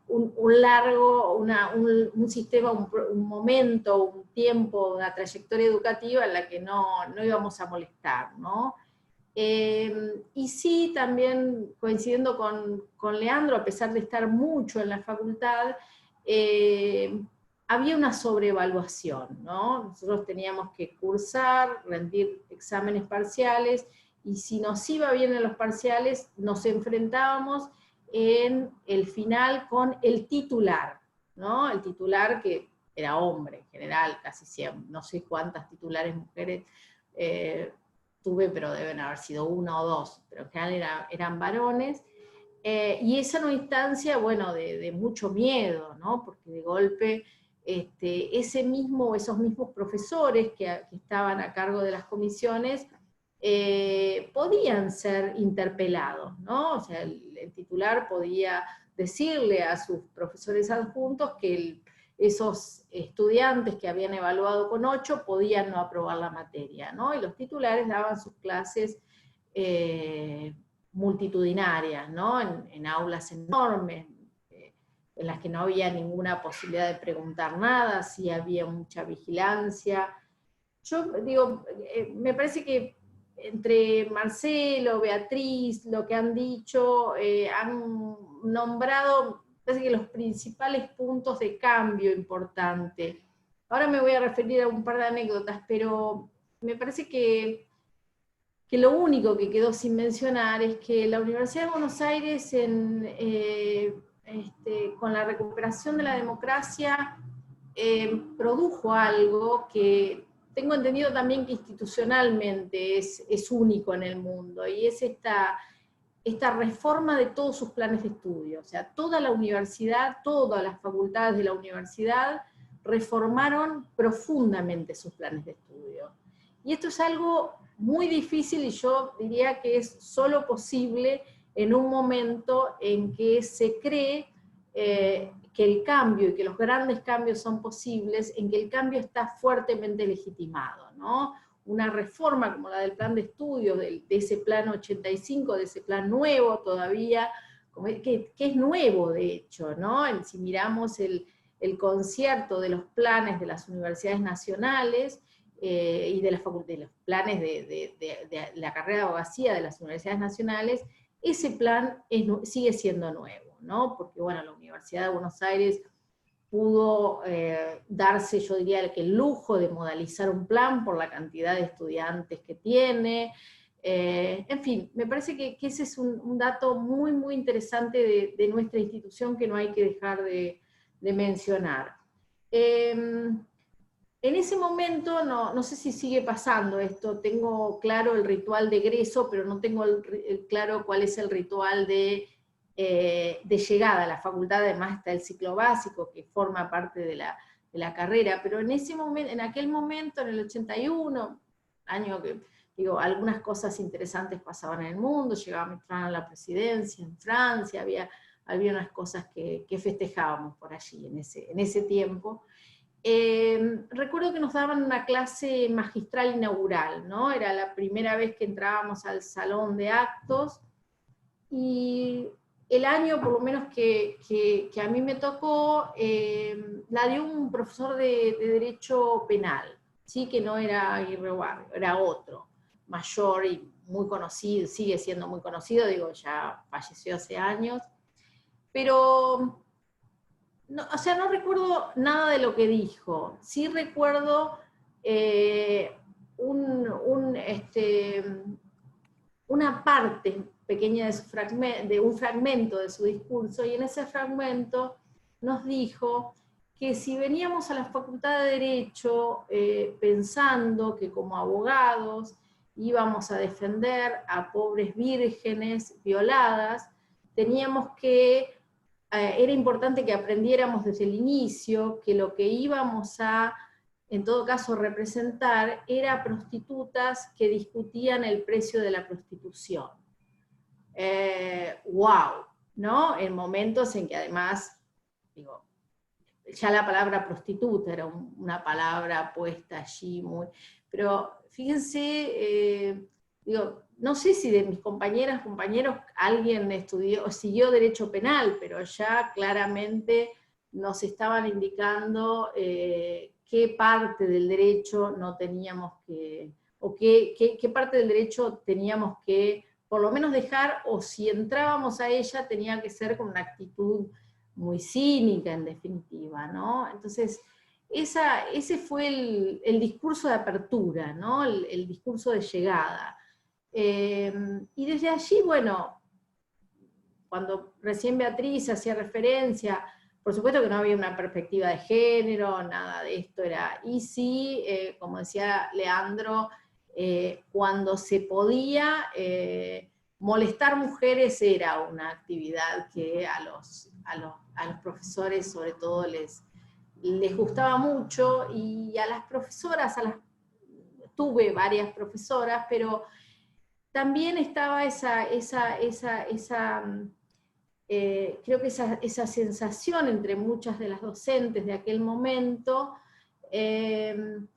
un largo, un sistema, un momento, un tiempo, una trayectoria educativa en la que no íbamos a molestar, ¿no? Y sí, también coincidiendo con Leandro, a pesar de estar mucho en la facultad, había una sobreevaluación, ¿no? Nosotros teníamos que cursar, rendir exámenes parciales, y si nos iba bien en los parciales, nos enfrentábamos en el final con el titular, ¿no? El titular, que era hombre en general, casi siempre, no sé cuántas titulares mujeres tuve, pero deben haber sido una o dos, pero en general eran varones, y esa era una instancia, bueno, de mucho miedo, ¿no? Porque de golpe esos mismos profesores que estaban a cargo de las comisiones podían ser interpelados, ¿no? O sea, el titular podía decirle a sus profesores adjuntos que esos estudiantes que habían evaluado con 8 podían no aprobar la materia, ¿no? Y los titulares daban sus clases multitudinarias, ¿no? En aulas enormes, en las que no había ninguna posibilidad de preguntar nada, sí había mucha vigilancia. yo digo, me parece que entre Marcelo, Beatriz, lo que han dicho, han nombrado, parece que los principales puntos de cambio importante. Ahora me voy a referir a un par de anécdotas, pero me parece que lo único que quedó sin mencionar es que la Universidad de Buenos Aires, con la recuperación de la democracia, produjo algo que tengo entendido también que institucionalmente es único en el mundo, y es esta reforma de todos sus planes de estudio. O sea, toda la universidad, todas las facultades de la universidad reformaron profundamente sus planes de estudio. Y esto es algo muy difícil, y yo diría que es solo posible en un momento en que se cree que el cambio y que los grandes cambios son posibles, en que el cambio está fuertemente legitimado, ¿no? Una reforma como la del plan de estudio, de ese plan 85, de ese plan nuevo todavía, que es nuevo de hecho, ¿no? Si miramos el concierto de los planes de las universidades nacionales, y de los planes de la carrera de abogacía de las universidades nacionales, ese plan sigue siendo nuevo, ¿no? Porque, bueno, la Universidad de Buenos Aires pudo darse, yo diría, que el lujo de modalizar un plan por la cantidad de estudiantes que tiene. En fin, me parece que ese es un dato muy, muy interesante de nuestra institución que no hay que dejar de mencionar. En ese momento, no sé si sigue pasando esto, tengo claro el ritual de egreso, pero no tengo claro cuál es el ritual de llegada a la facultad. Además está el ciclo básico, que forma parte de la carrera, pero en aquel momento, en el 81, año que, digo, algunas cosas interesantes pasaban en el mundo, llegaba Mitterrand a la presidencia en Francia, había unas cosas que festejábamos por allí en ese tiempo. Recuerdo que nos daban una clase magistral inaugural, ¿no? Era la primera vez que entrábamos al salón de actos, y el año, por lo menos que a mí me tocó, la dio un profesor de Derecho Penal, ¿sí? Que no era Aguirre Barrio, era otro, mayor y muy conocido, sigue siendo muy conocido, digo, ya falleció hace años, pero... No, o sea, no recuerdo nada de lo que dijo. Sí recuerdo una parte pequeña de un fragmento de su discurso, y en ese fragmento nos dijo que si veníamos a la Facultad de Derecho pensando que como abogados íbamos a defender a pobres vírgenes violadas, teníamos que... era importante que aprendiéramos desde el inicio que lo que íbamos a, en todo caso, representar era prostitutas que discutían el precio de la prostitución. ¡Wow! ¿No? En momentos en que además, digo, ya la palabra prostituta era una palabra puesta allí muy... Pero fíjense, digo, no sé si de mis compañeros, alguien siguió Derecho Penal, pero ya claramente nos estaban indicando qué parte del derecho no teníamos que, o qué parte del derecho teníamos que, por lo menos dejar, o si entrábamos a ella, tenía que ser con una actitud muy cínica, en definitiva, ¿no? Entonces, ese fue el discurso de apertura, ¿no? El discurso de llegada. Y desde allí, bueno, cuando recién Beatriz hacía referencia, por supuesto que no había una perspectiva de género, nada de esto era, y sí, como decía Leandro, cuando se podía, molestar mujeres era una actividad que a los profesores sobre todo les gustaba mucho, y a las profesoras, tuve varias profesoras, pero también estaba creo que esa sensación entre muchas de las docentes de aquel momento, de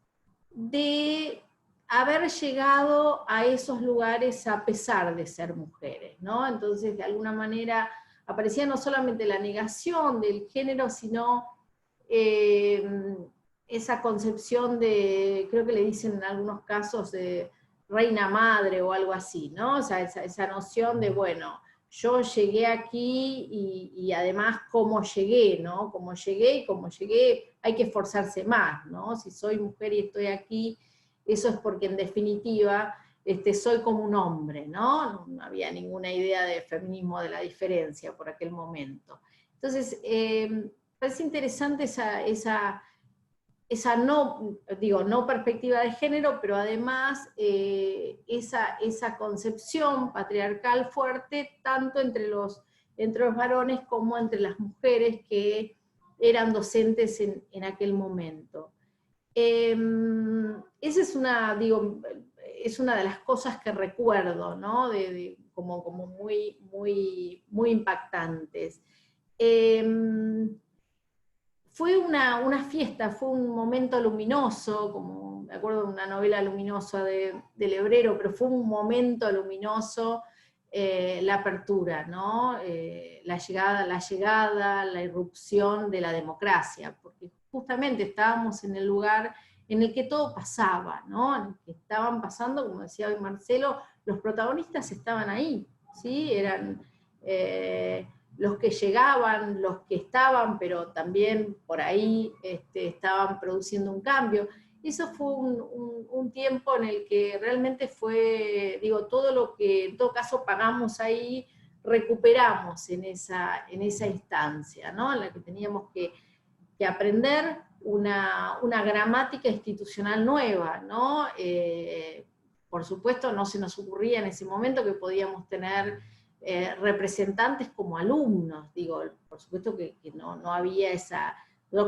haber llegado a esos lugares a pesar de ser mujeres, ¿no? Entonces, de alguna manera, aparecía no solamente la negación del género, sino esa concepción de, creo que le dicen en algunos casos, de reina madre o algo así, ¿no? O sea, esa noción de, bueno, yo llegué aquí y además cómo llegué, ¿no? Cómo llegué y cómo llegué hay que esforzarse más, ¿no? Si soy mujer y estoy aquí, eso es porque en definitiva soy como un hombre, ¿no? No había ninguna idea de feminismo de la diferencia por aquel momento. Entonces, parece interesante esa no, digo, no perspectiva de género, pero además esa concepción patriarcal fuerte, tanto entre los varones como entre las mujeres que eran docentes en aquel momento. Esa es una, digo, es una de las cosas que recuerdo, ¿no? Como muy, muy, muy impactantes. Fue una fiesta, fue un momento luminoso, como me acuerdo de una novela luminosa del Hebrero, pero fue un momento luminoso la apertura, ¿no? La llegada, la irrupción de la democracia, porque justamente estábamos en el lugar en el que todo pasaba, ¿no? En el que estaban pasando, como decía hoy Marcelo, los protagonistas estaban ahí, ¿sí? Eran los que llegaban, los que estaban, pero también por ahí estaban produciendo un cambio. Eso fue un tiempo en el que realmente fue, digo, todo lo que en todo caso pagamos ahí, recuperamos en esa instancia, ¿no? En la que teníamos que aprender una gramática institucional nueva, ¿no? Por supuesto, no se nos ocurría en ese momento que podíamos tener representantes como alumnos, digo, por supuesto que no había esa,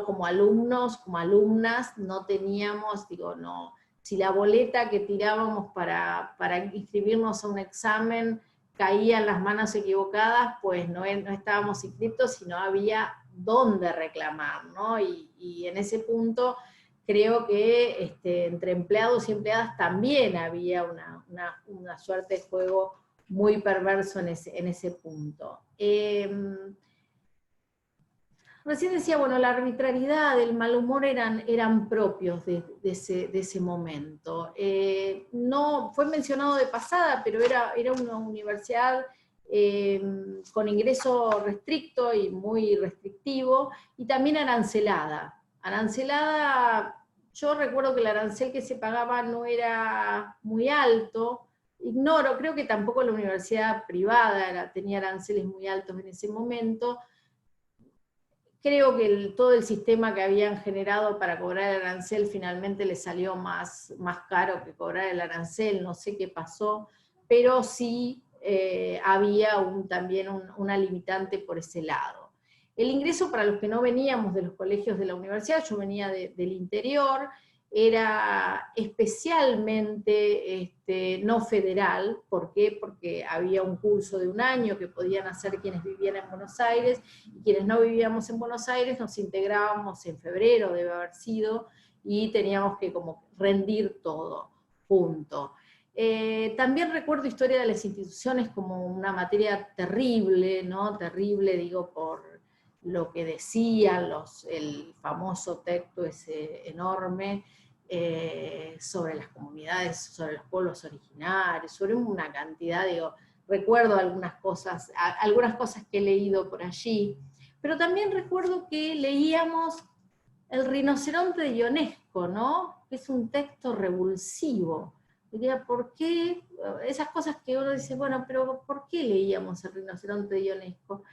como alumnos, como alumnas, no teníamos, digo, no, si la boleta que tirábamos para inscribirnos a un examen caía en las manos equivocadas, pues no estábamos inscritos y no había dónde reclamar, ¿no? Y en ese punto creo que entre empleados y empleadas también había una suerte de juego muy perverso en ese punto. Recién decía, bueno, la arbitrariedad, el mal humor eran propios de ese momento. No fue mencionado de pasada, pero era una universidad con ingreso restricto y muy restrictivo, y también arancelada. Arancelada, yo recuerdo que el arancel que se pagaba no era muy alto. Ignoro, creo que tampoco la universidad privada tenía aranceles muy altos en ese momento. Creo que todo el sistema que habían generado para cobrar el arancel finalmente le salió más caro que cobrar el arancel, no sé qué pasó, pero sí había también una limitante por ese lado. El ingreso para los que no veníamos de los colegios de la universidad, yo venía del interior, era especialmente no federal. ¿Por qué? Porque había un curso de un año que podían hacer quienes vivían en Buenos Aires, y quienes no vivíamos en Buenos Aires nos integrábamos en febrero, debe haber sido, y teníamos que como rendir todo, punto. También recuerdo historia de las instituciones como una materia terrible, ¿no? Terrible, digo, por lo que decían, el famoso texto ese enorme, sobre las comunidades, sobre los pueblos originarios, sobre una cantidad, digo, recuerdo algunas cosas que he leído por allí, pero también recuerdo que leíamos El rinoceronte de Ionesco, ¿no? Que es un texto revulsivo. Diría, ¿por qué? Esas cosas que uno dice, bueno, pero ¿por qué leíamos El rinoceronte de Ionesco?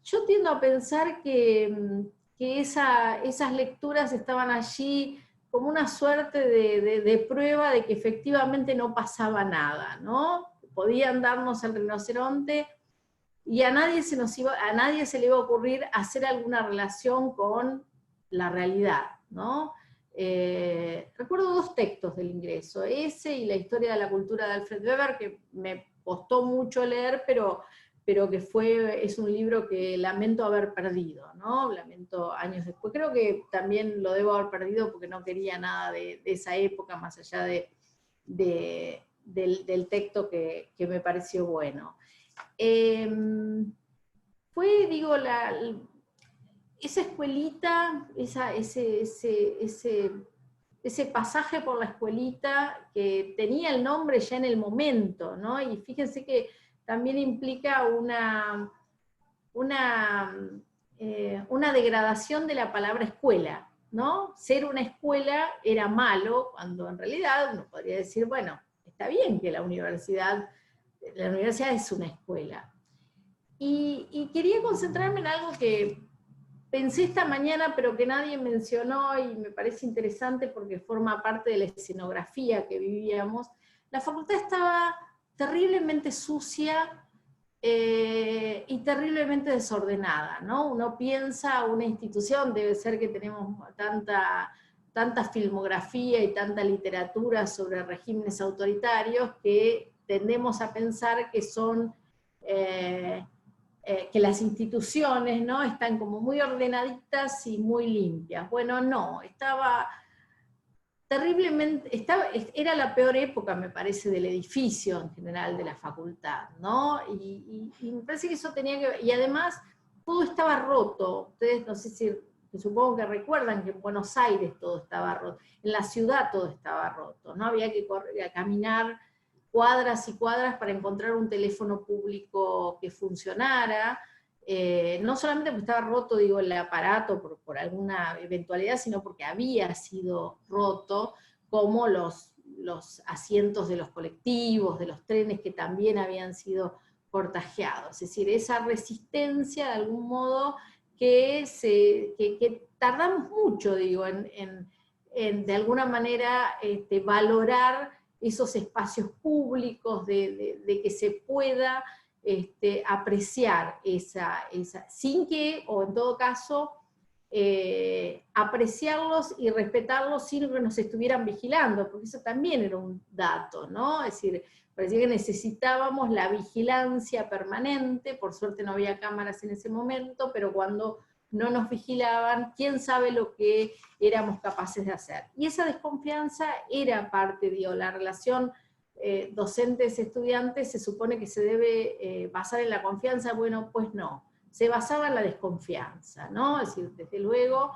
Yo tiendo a pensar que esas lecturas estaban allí como una suerte de prueba de que efectivamente no pasaba nada, ¿no? Podían darnos el rinoceronte y a nadie se le iba a ocurrir hacer alguna relación con la realidad, ¿no? Recuerdo dos textos del ingreso, ese y La historia de la cultura de Alfred Weber, que me costó mucho leer, pero que es un libro que lamento haber perdido, ¿no? Lamento años después. Creo que también lo debo haber perdido porque no quería nada de esa época, más allá del texto que me pareció bueno. Fue, digo, esa escuelita, ese pasaje por la escuelita que tenía el nombre ya en el momento, ¿no? Y fíjense que también implica una degradación de la palabra escuela, ¿no? Ser una escuela era malo, cuando en realidad uno podría decir, bueno, está bien que la universidad es una escuela. Y quería concentrarme en algo que pensé esta mañana, pero que nadie mencionó, y me parece interesante porque forma parte de la escenografía que vivíamos. La facultad estaba terriblemente sucia, y terriblemente desordenada, ¿no? Uno piensa, una institución, debe ser que tenemos tanta filmografía y tanta literatura sobre regímenes autoritarios que tendemos a pensar que son, que las instituciones, ¿no?, están como muy ordenaditas y muy limpias. Bueno, no, estaba terriblemente, era la peor época, me parece, del edificio en general de la facultad, ¿no? Y me parece que eso tenía que ver, y además todo estaba roto. Ustedes, no sé si, supongo que recuerdan que en Buenos Aires todo estaba roto, en la ciudad todo estaba roto, ¿no? Había que caminar cuadras y cuadras para encontrar un teléfono público que funcionara. No solamente porque estaba roto, digo, el aparato por alguna eventualidad, sino porque había sido roto, como los asientos de los colectivos, de los trenes, que también habían sido portajeados. Es decir, esa resistencia, de algún modo, que tardamos mucho, digo, en de alguna manera valorar esos espacios públicos, de que se pueda apreciar sin que, o en todo caso, apreciarlos y respetarlos sin que nos estuvieran vigilando, porque eso también era un dato, ¿no? Es decir, parecía que necesitábamos la vigilancia permanente. Por suerte no había cámaras en ese momento, pero cuando no nos vigilaban, quién sabe lo que éramos capaces de hacer. Y esa desconfianza era parte, digo, la relación docentes-estudiantes se supone que se debe basar en la confianza. Bueno, pues no, se basaba en la desconfianza, ¿no? Es decir, desde luego,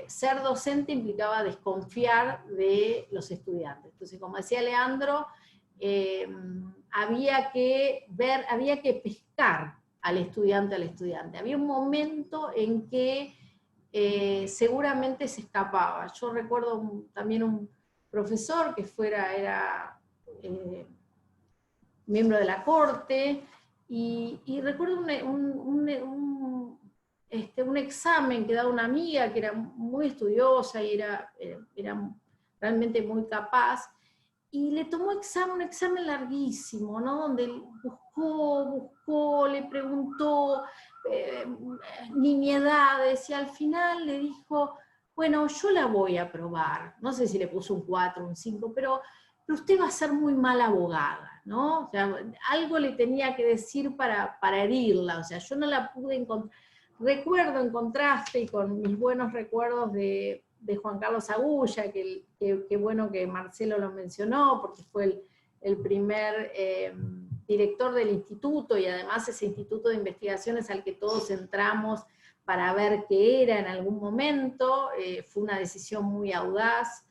ser docente implicaba desconfiar de los estudiantes. Entonces, como decía Leandro, había que pescar al estudiante. Había un momento en que seguramente se escapaba. Yo recuerdo también un profesor que era miembro de la corte, y recuerdo un examen que daba una amiga que era muy estudiosa y era realmente muy capaz, y le tomó un examen larguísimo, ¿no? Donde él buscó, le preguntó nimiedades, y al final le dijo, bueno, yo la voy a probar. No sé si le puso un 4, un 5, pero usted va a ser muy mala abogada, ¿no? O sea, algo le tenía que decir para herirla. O sea, yo no la pude encontrar. Recuerdo, en contraste, y con mis buenos recuerdos de Juan Carlos Agulla, que bueno que Marcelo lo mencionó, porque fue el primer director del instituto, y además ese instituto de investigaciones al que todos entramos para ver qué era en algún momento. Fue una decisión muy audaz,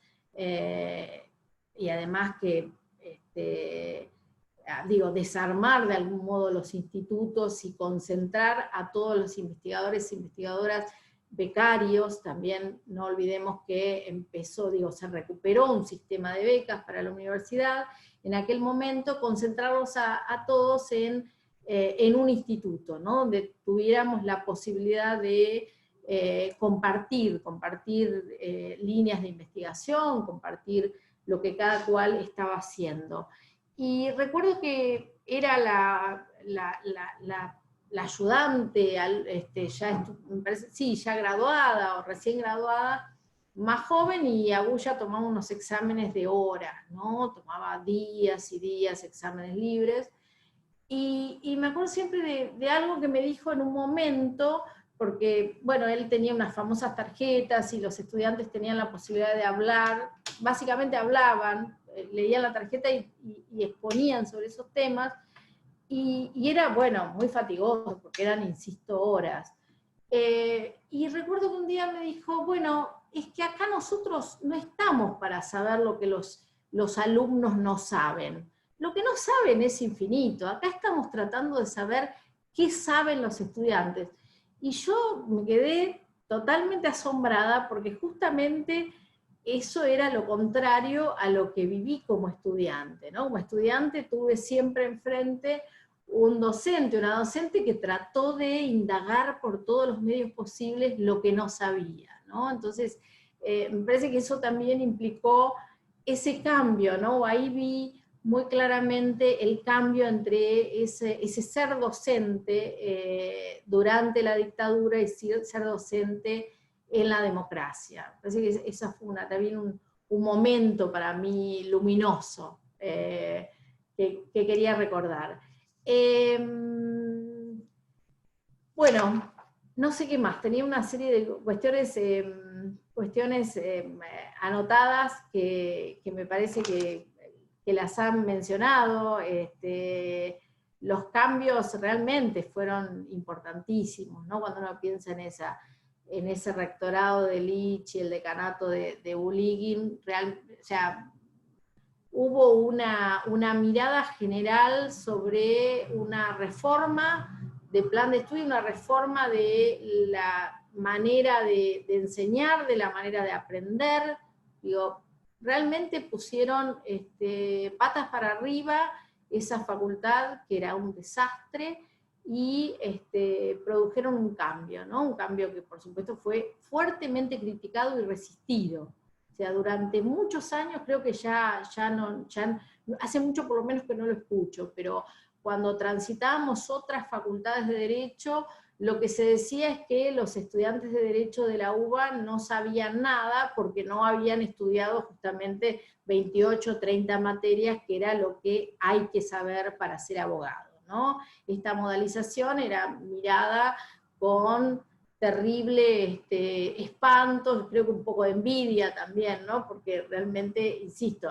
y además que, desarmar de algún modo los institutos y concentrar a todos los investigadores e investigadoras becarios. También no olvidemos que se recuperó un sistema de becas para la universidad. En aquel momento, concentrarlos a todos en un instituto, ¿no? Donde tuviéramos la posibilidad de compartir líneas de investigación, compartir lo que cada cual estaba haciendo. Y recuerdo que era la ayudante, ya graduada o recién graduada, más joven, y Agulla tomaba unos exámenes de horas, ¿no? Tomaba días y días exámenes libres, y me acuerdo siempre de algo que me dijo en un momento, porque, bueno, él tenía unas famosas tarjetas y los estudiantes tenían la posibilidad de hablar, básicamente hablaban, leían la tarjeta y exponían sobre esos temas, y era, bueno, muy fatigoso, porque eran, insisto, horas. Y recuerdo que un día me dijo, bueno, es que acá nosotros no estamos para saber lo que los alumnos no saben. Lo que no saben es infinito. Acá estamos tratando de saber qué saben los estudiantes. Y yo me quedé totalmente asombrada porque justamente eso era lo contrario a lo que viví como estudiante, ¿no? Como estudiante tuve siempre enfrente un docente, una docente que trató de indagar por todos los medios posibles lo que no sabía, ¿no? Entonces, me parece que eso también implicó ese cambio, ¿no? Ahí vi muy claramente el cambio entre ese ser docente durante la dictadura y ser docente en la democracia. Me parece que esa fue también un momento para mí luminoso que quería recordar. Bueno, no sé qué más, tenía una serie de cuestiones anotadas que me parece que las han mencionado. Los cambios realmente fueron importantísimos, ¿no? Cuando uno piensa en ese rectorado de Lich y el decanato de Buligin, o sea, hubo una mirada general sobre una reforma de plan de estudio, una reforma de la manera de enseñar, de la manera de aprender. Digo, realmente pusieron patas para arriba esa facultad que era un desastre y produjeron un cambio, ¿no? Un cambio que por supuesto fue fuertemente criticado y resistido. O sea, durante muchos años, creo que ya hace mucho por lo menos que no lo escucho, pero cuando transitábamos otras facultades de Derecho, lo que se decía es que los estudiantes de Derecho de la UBA no sabían nada porque no habían estudiado justamente 28 o 30 materias, que era lo que hay que saber para ser abogado, ¿no? Esta modalización era mirada con terrible espanto, creo que un poco de envidia también, ¿no? Porque realmente, insisto,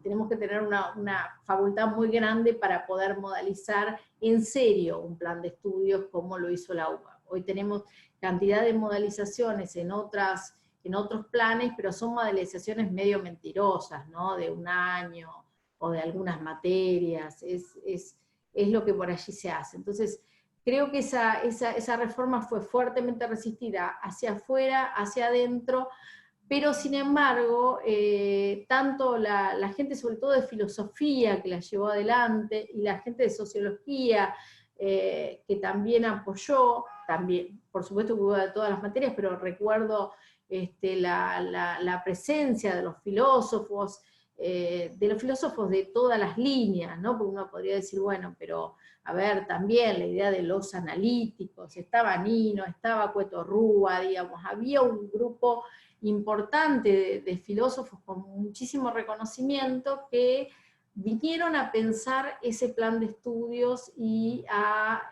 tenemos que tener una facultad muy grande para poder modalizar en serio un plan de estudios como lo hizo la UBA. Hoy tenemos cantidad de modalizaciones en otros planes, pero son modalizaciones medio mentirosas, ¿no? De un año o de algunas materias, es lo que por allí se hace. Entonces, creo que esa reforma fue fuertemente resistida hacia afuera, hacia adentro, pero sin embargo, tanto la gente sobre todo de filosofía que la llevó adelante, y la gente de sociología que también apoyó, también, por supuesto que hubo de todas las materias, pero recuerdo la presencia de los filósofos de todas las líneas, ¿no? Porque uno podría decir, bueno, pero a ver, también la idea de los analíticos, estaba Nino, estaba Cueto Rúa, digamos, había un grupo importante de filósofos con muchísimo reconocimiento que vinieron a pensar ese plan de estudios y a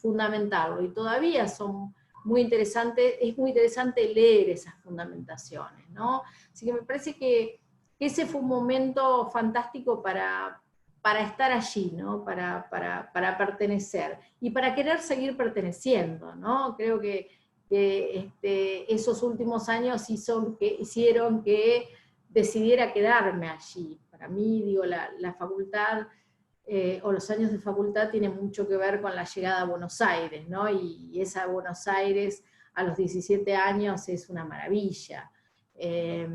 fundamentarlo, y todavía son muy interesantes, es muy interesante leer esas fundamentaciones, ¿no? Así que me parece que ese fue un momento fantástico para estar allí, ¿no? Para pertenecer, y para querer seguir perteneciendo, ¿no? Creo que esos últimos años hicieron que decidiera quedarme allí. Para mí, digo, la facultad, o los años de facultad tienen mucho que ver con la llegada a Buenos Aires, ¿no? Y esa Buenos Aires a los 17 años es una maravilla. Y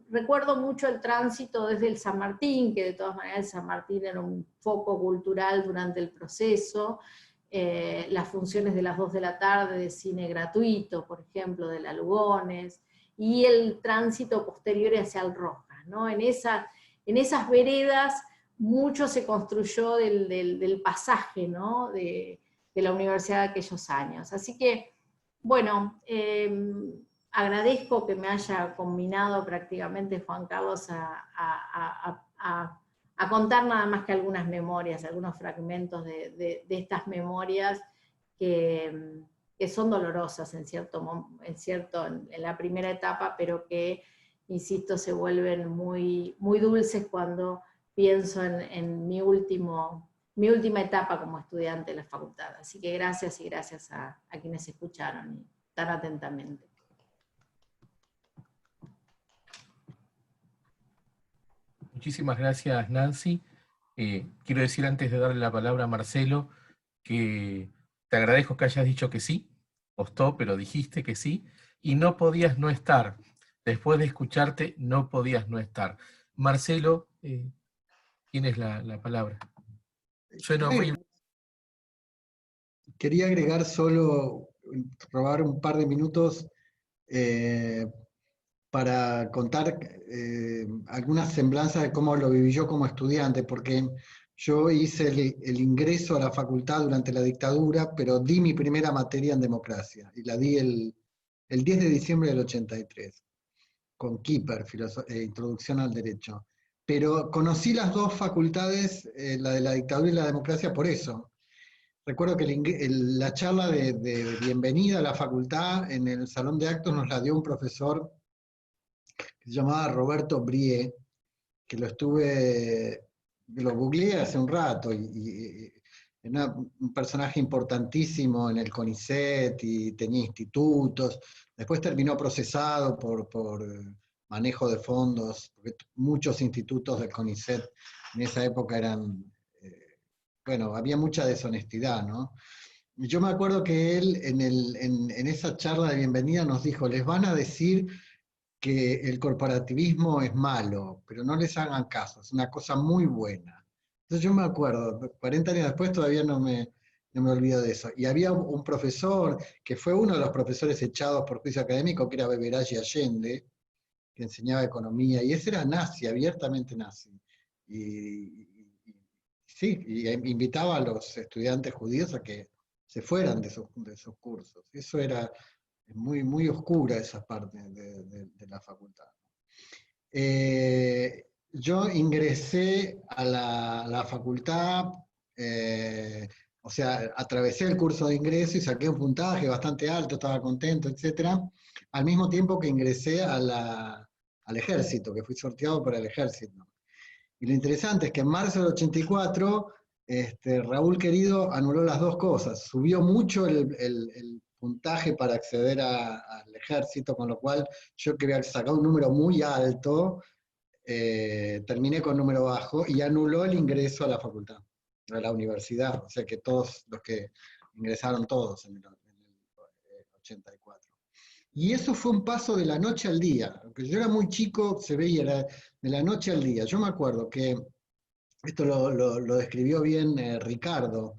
recuerdo mucho el tránsito desde el San Martín, que de todas maneras el San Martín era un foco cultural durante el proceso, las funciones de las 2 de la tarde de cine gratuito, por ejemplo, de la Lugones, y el tránsito posterior hacia el Rojas, ¿no? En esas veredas mucho se construyó del pasaje, ¿no? de la universidad de aquellos años. Así que, bueno, agradezco que me haya combinado prácticamente Juan Carlos a contar nada más que algunas memorias, algunos fragmentos de estas memorias que son dolorosas en la primera etapa, pero que, insisto, se vuelven muy, muy dulces cuando pienso en mi última etapa como estudiante de la facultad. Así que gracias, y gracias a quienes escucharon tan atentamente.
Muchísimas gracias, Nancy. Quiero decir antes de darle la palabra a Marcelo que te agradezco que hayas dicho que sí, costó, pero dijiste que sí, y no podías no estar. Después de escucharte, no podías no estar. Marcelo, tienes la palabra.
Quería agregar solo, robar un par de minutos para contar algunas semblanzas de cómo lo viví yo como estudiante, porque yo hice el ingreso a la facultad durante la dictadura, pero di mi primera materia en democracia, y la di el 10 de diciembre del 83, con Kipper, Introducción al Derecho. Pero conocí las dos facultades, la de la dictadura y la democracia, por eso. Recuerdo que la charla de bienvenida a la facultad en el salón de actos nos la dio un profesor que se llamaba Roberto Brie, que lo googleé hace un rato, y era un personaje importantísimo en el CONICET, y tenía institutos. Después terminó procesado por manejo de fondos, porque muchos institutos del CONICET en esa época eran, bueno, había mucha deshonestidad, ¿no? Y yo me acuerdo que él en esa charla de bienvenida nos dijo: les van a decir que el corporativismo es malo, pero no les hagan caso, es una cosa muy buena. Entonces yo me acuerdo, 40 años después todavía no me olvido de eso. Y había un profesor, que fue uno de los profesores echados por juicio académico, que era Beberaggi Allende, que enseñaba economía, y ese era nazi, abiertamente nazi. Sí, y invitaba a los estudiantes judíos a que se fueran de esos cursos. Eso era muy, muy oscura, esa parte de la facultad. Yo ingresé a la facultad, o sea, atravesé el curso de ingreso y saqué un puntaje bastante alto, estaba contento, etc. Al mismo tiempo que ingresé al ejército, que fui sorteado para el ejército. Y lo interesante es que en marzo del 84, Raúl Querido anuló las dos cosas. Subió mucho el puntaje para acceder al ejército, con lo cual yo, que había sacado un número muy alto, terminé con número bajo, y anuló el ingreso a la facultad, a la universidad. O sea que todos los que ingresaron, todos en el 84. Y eso fue un paso de la noche al día. Aunque yo era muy chico, se veía de la noche al día. Yo me acuerdo que, esto lo describió bien Ricardo,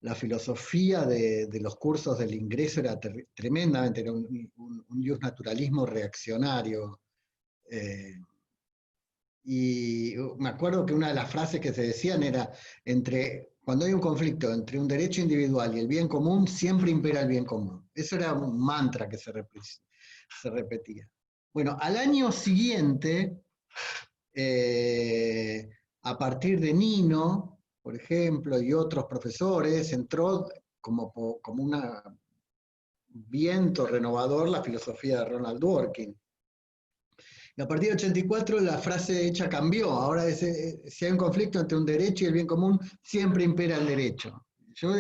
la filosofía de los cursos del ingreso era tremendamente, era un naturalismo reaccionario. Y me acuerdo que una de las frases que se decían era: cuando hay un conflicto entre un derecho individual y el bien común, siempre impera el bien común. Eso era un mantra que se repetía. Bueno, al año siguiente, a partir de Nino, por ejemplo, y otros profesores, entró como un viento renovador la filosofía de Ronald Dworkin. Y a partir de 84 la frase hecha cambió. Ahora si hay un conflicto entre un derecho y el bien común, siempre impera el derecho. Yo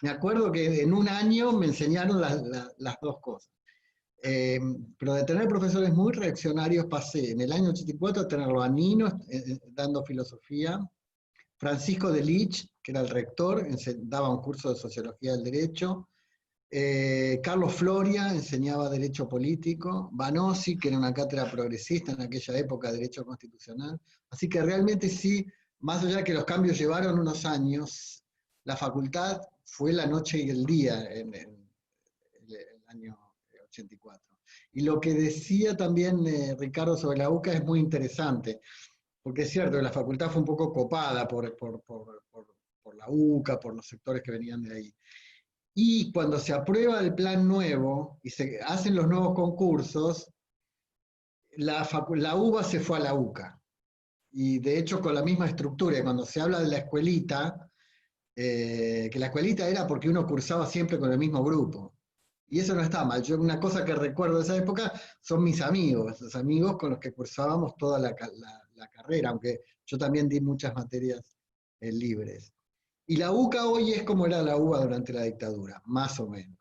me acuerdo que en un año me enseñaron las dos cosas. Pero de tener profesores muy reaccionarios pasé en el año 84 a tenerlo a Nino dando filosofía, Francisco de Lich, que era el rector, daba un curso de sociología del derecho, Carlos Floria enseñaba Derecho Político, Banossi, que era una cátedra progresista en aquella época de Derecho Constitucional. Así que realmente sí, más allá de que los cambios llevaron unos años, la facultad fue la noche y el día en el año 84. Y lo que decía también Ricardo sobre la UCA es muy interesante, porque es cierto que la facultad fue un poco copada por la UCA, por los sectores que venían de ahí. Y cuando se aprueba el plan nuevo y se hacen los nuevos concursos, la UBA se fue a la UCA. Y de hecho con la misma estructura. Y cuando se habla de la escuelita, que la escuelita era porque uno cursaba siempre con el mismo grupo. Y eso no está mal. Yo, una cosa que recuerdo de esa época son mis amigos, los amigos con los que cursábamos toda la carrera, aunque yo también di muchas materias libres. Y la UCA hoy es como era la UBA durante la dictadura, más o menos.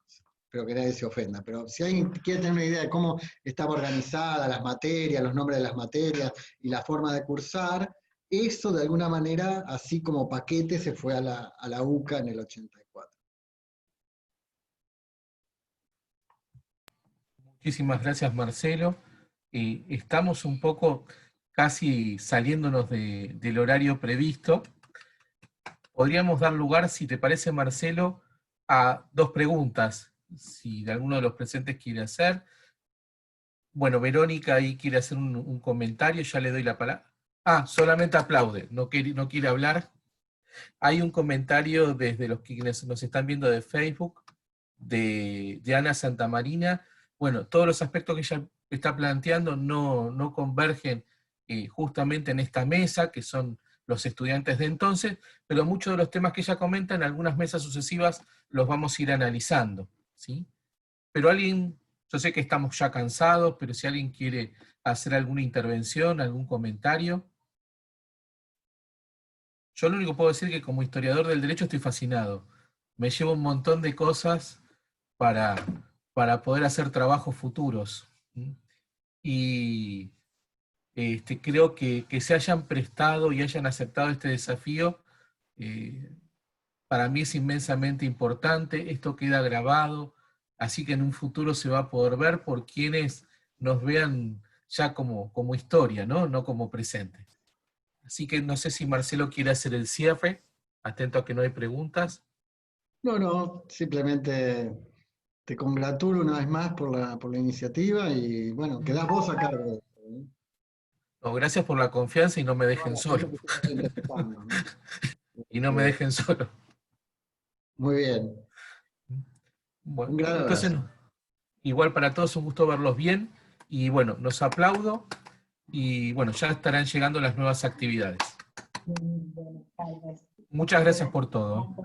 pero que nadie se ofenda. Pero si alguien quiere tener una idea de cómo estaba organizada las materias, los nombres de las materias y la forma de cursar, eso de alguna manera, así como paquete, se fue a la UCA en el 84.
Muchísimas gracias, Marcelo. Estamos un poco casi saliéndonos del horario previsto. Podríamos dar lugar, si te parece, Marcelo, a 2 preguntas, si alguno de los presentes quiere hacer. Bueno, Verónica ahí quiere hacer un comentario, ya le doy la palabra. Ah, solamente aplaude, no quiere hablar. Hay un comentario desde los quienes nos están viendo de Facebook, de Ana Santamarina. Bueno, todos los aspectos que ella está planteando no convergen justamente en esta mesa, que son los estudiantes de entonces, pero muchos de los temas que ella comenta en algunas mesas sucesivas los vamos a ir analizando, ¿sí? Pero alguien, yo sé que estamos ya cansados, pero si alguien quiere hacer alguna intervención, algún comentario. Yo lo único que puedo decir es que como historiador del derecho estoy fascinado. Me llevo un montón de cosas para poder hacer trabajos futuros. Y creo que se hayan prestado y hayan aceptado este desafío, para mí es inmensamente importante. Esto queda grabado, así que en un futuro se va a poder ver por quienes nos vean ya como historia, ¿no? como presente. Así que no sé si Marcelo quiere hacer el cierre, atento a que no hay preguntas.
No, simplemente te congratulo una vez más por la iniciativa y bueno, quedás vos a cargo.
No, gracias por la confianza y no me dejen solo. Y no me dejen solo.
Muy bien.
Bueno,
Un gran abrazo.
entonces, igual para todos, un gusto verlos bien. Y bueno, los aplaudo. Y bueno, ya estarán llegando las nuevas actividades. Muchas gracias por todo.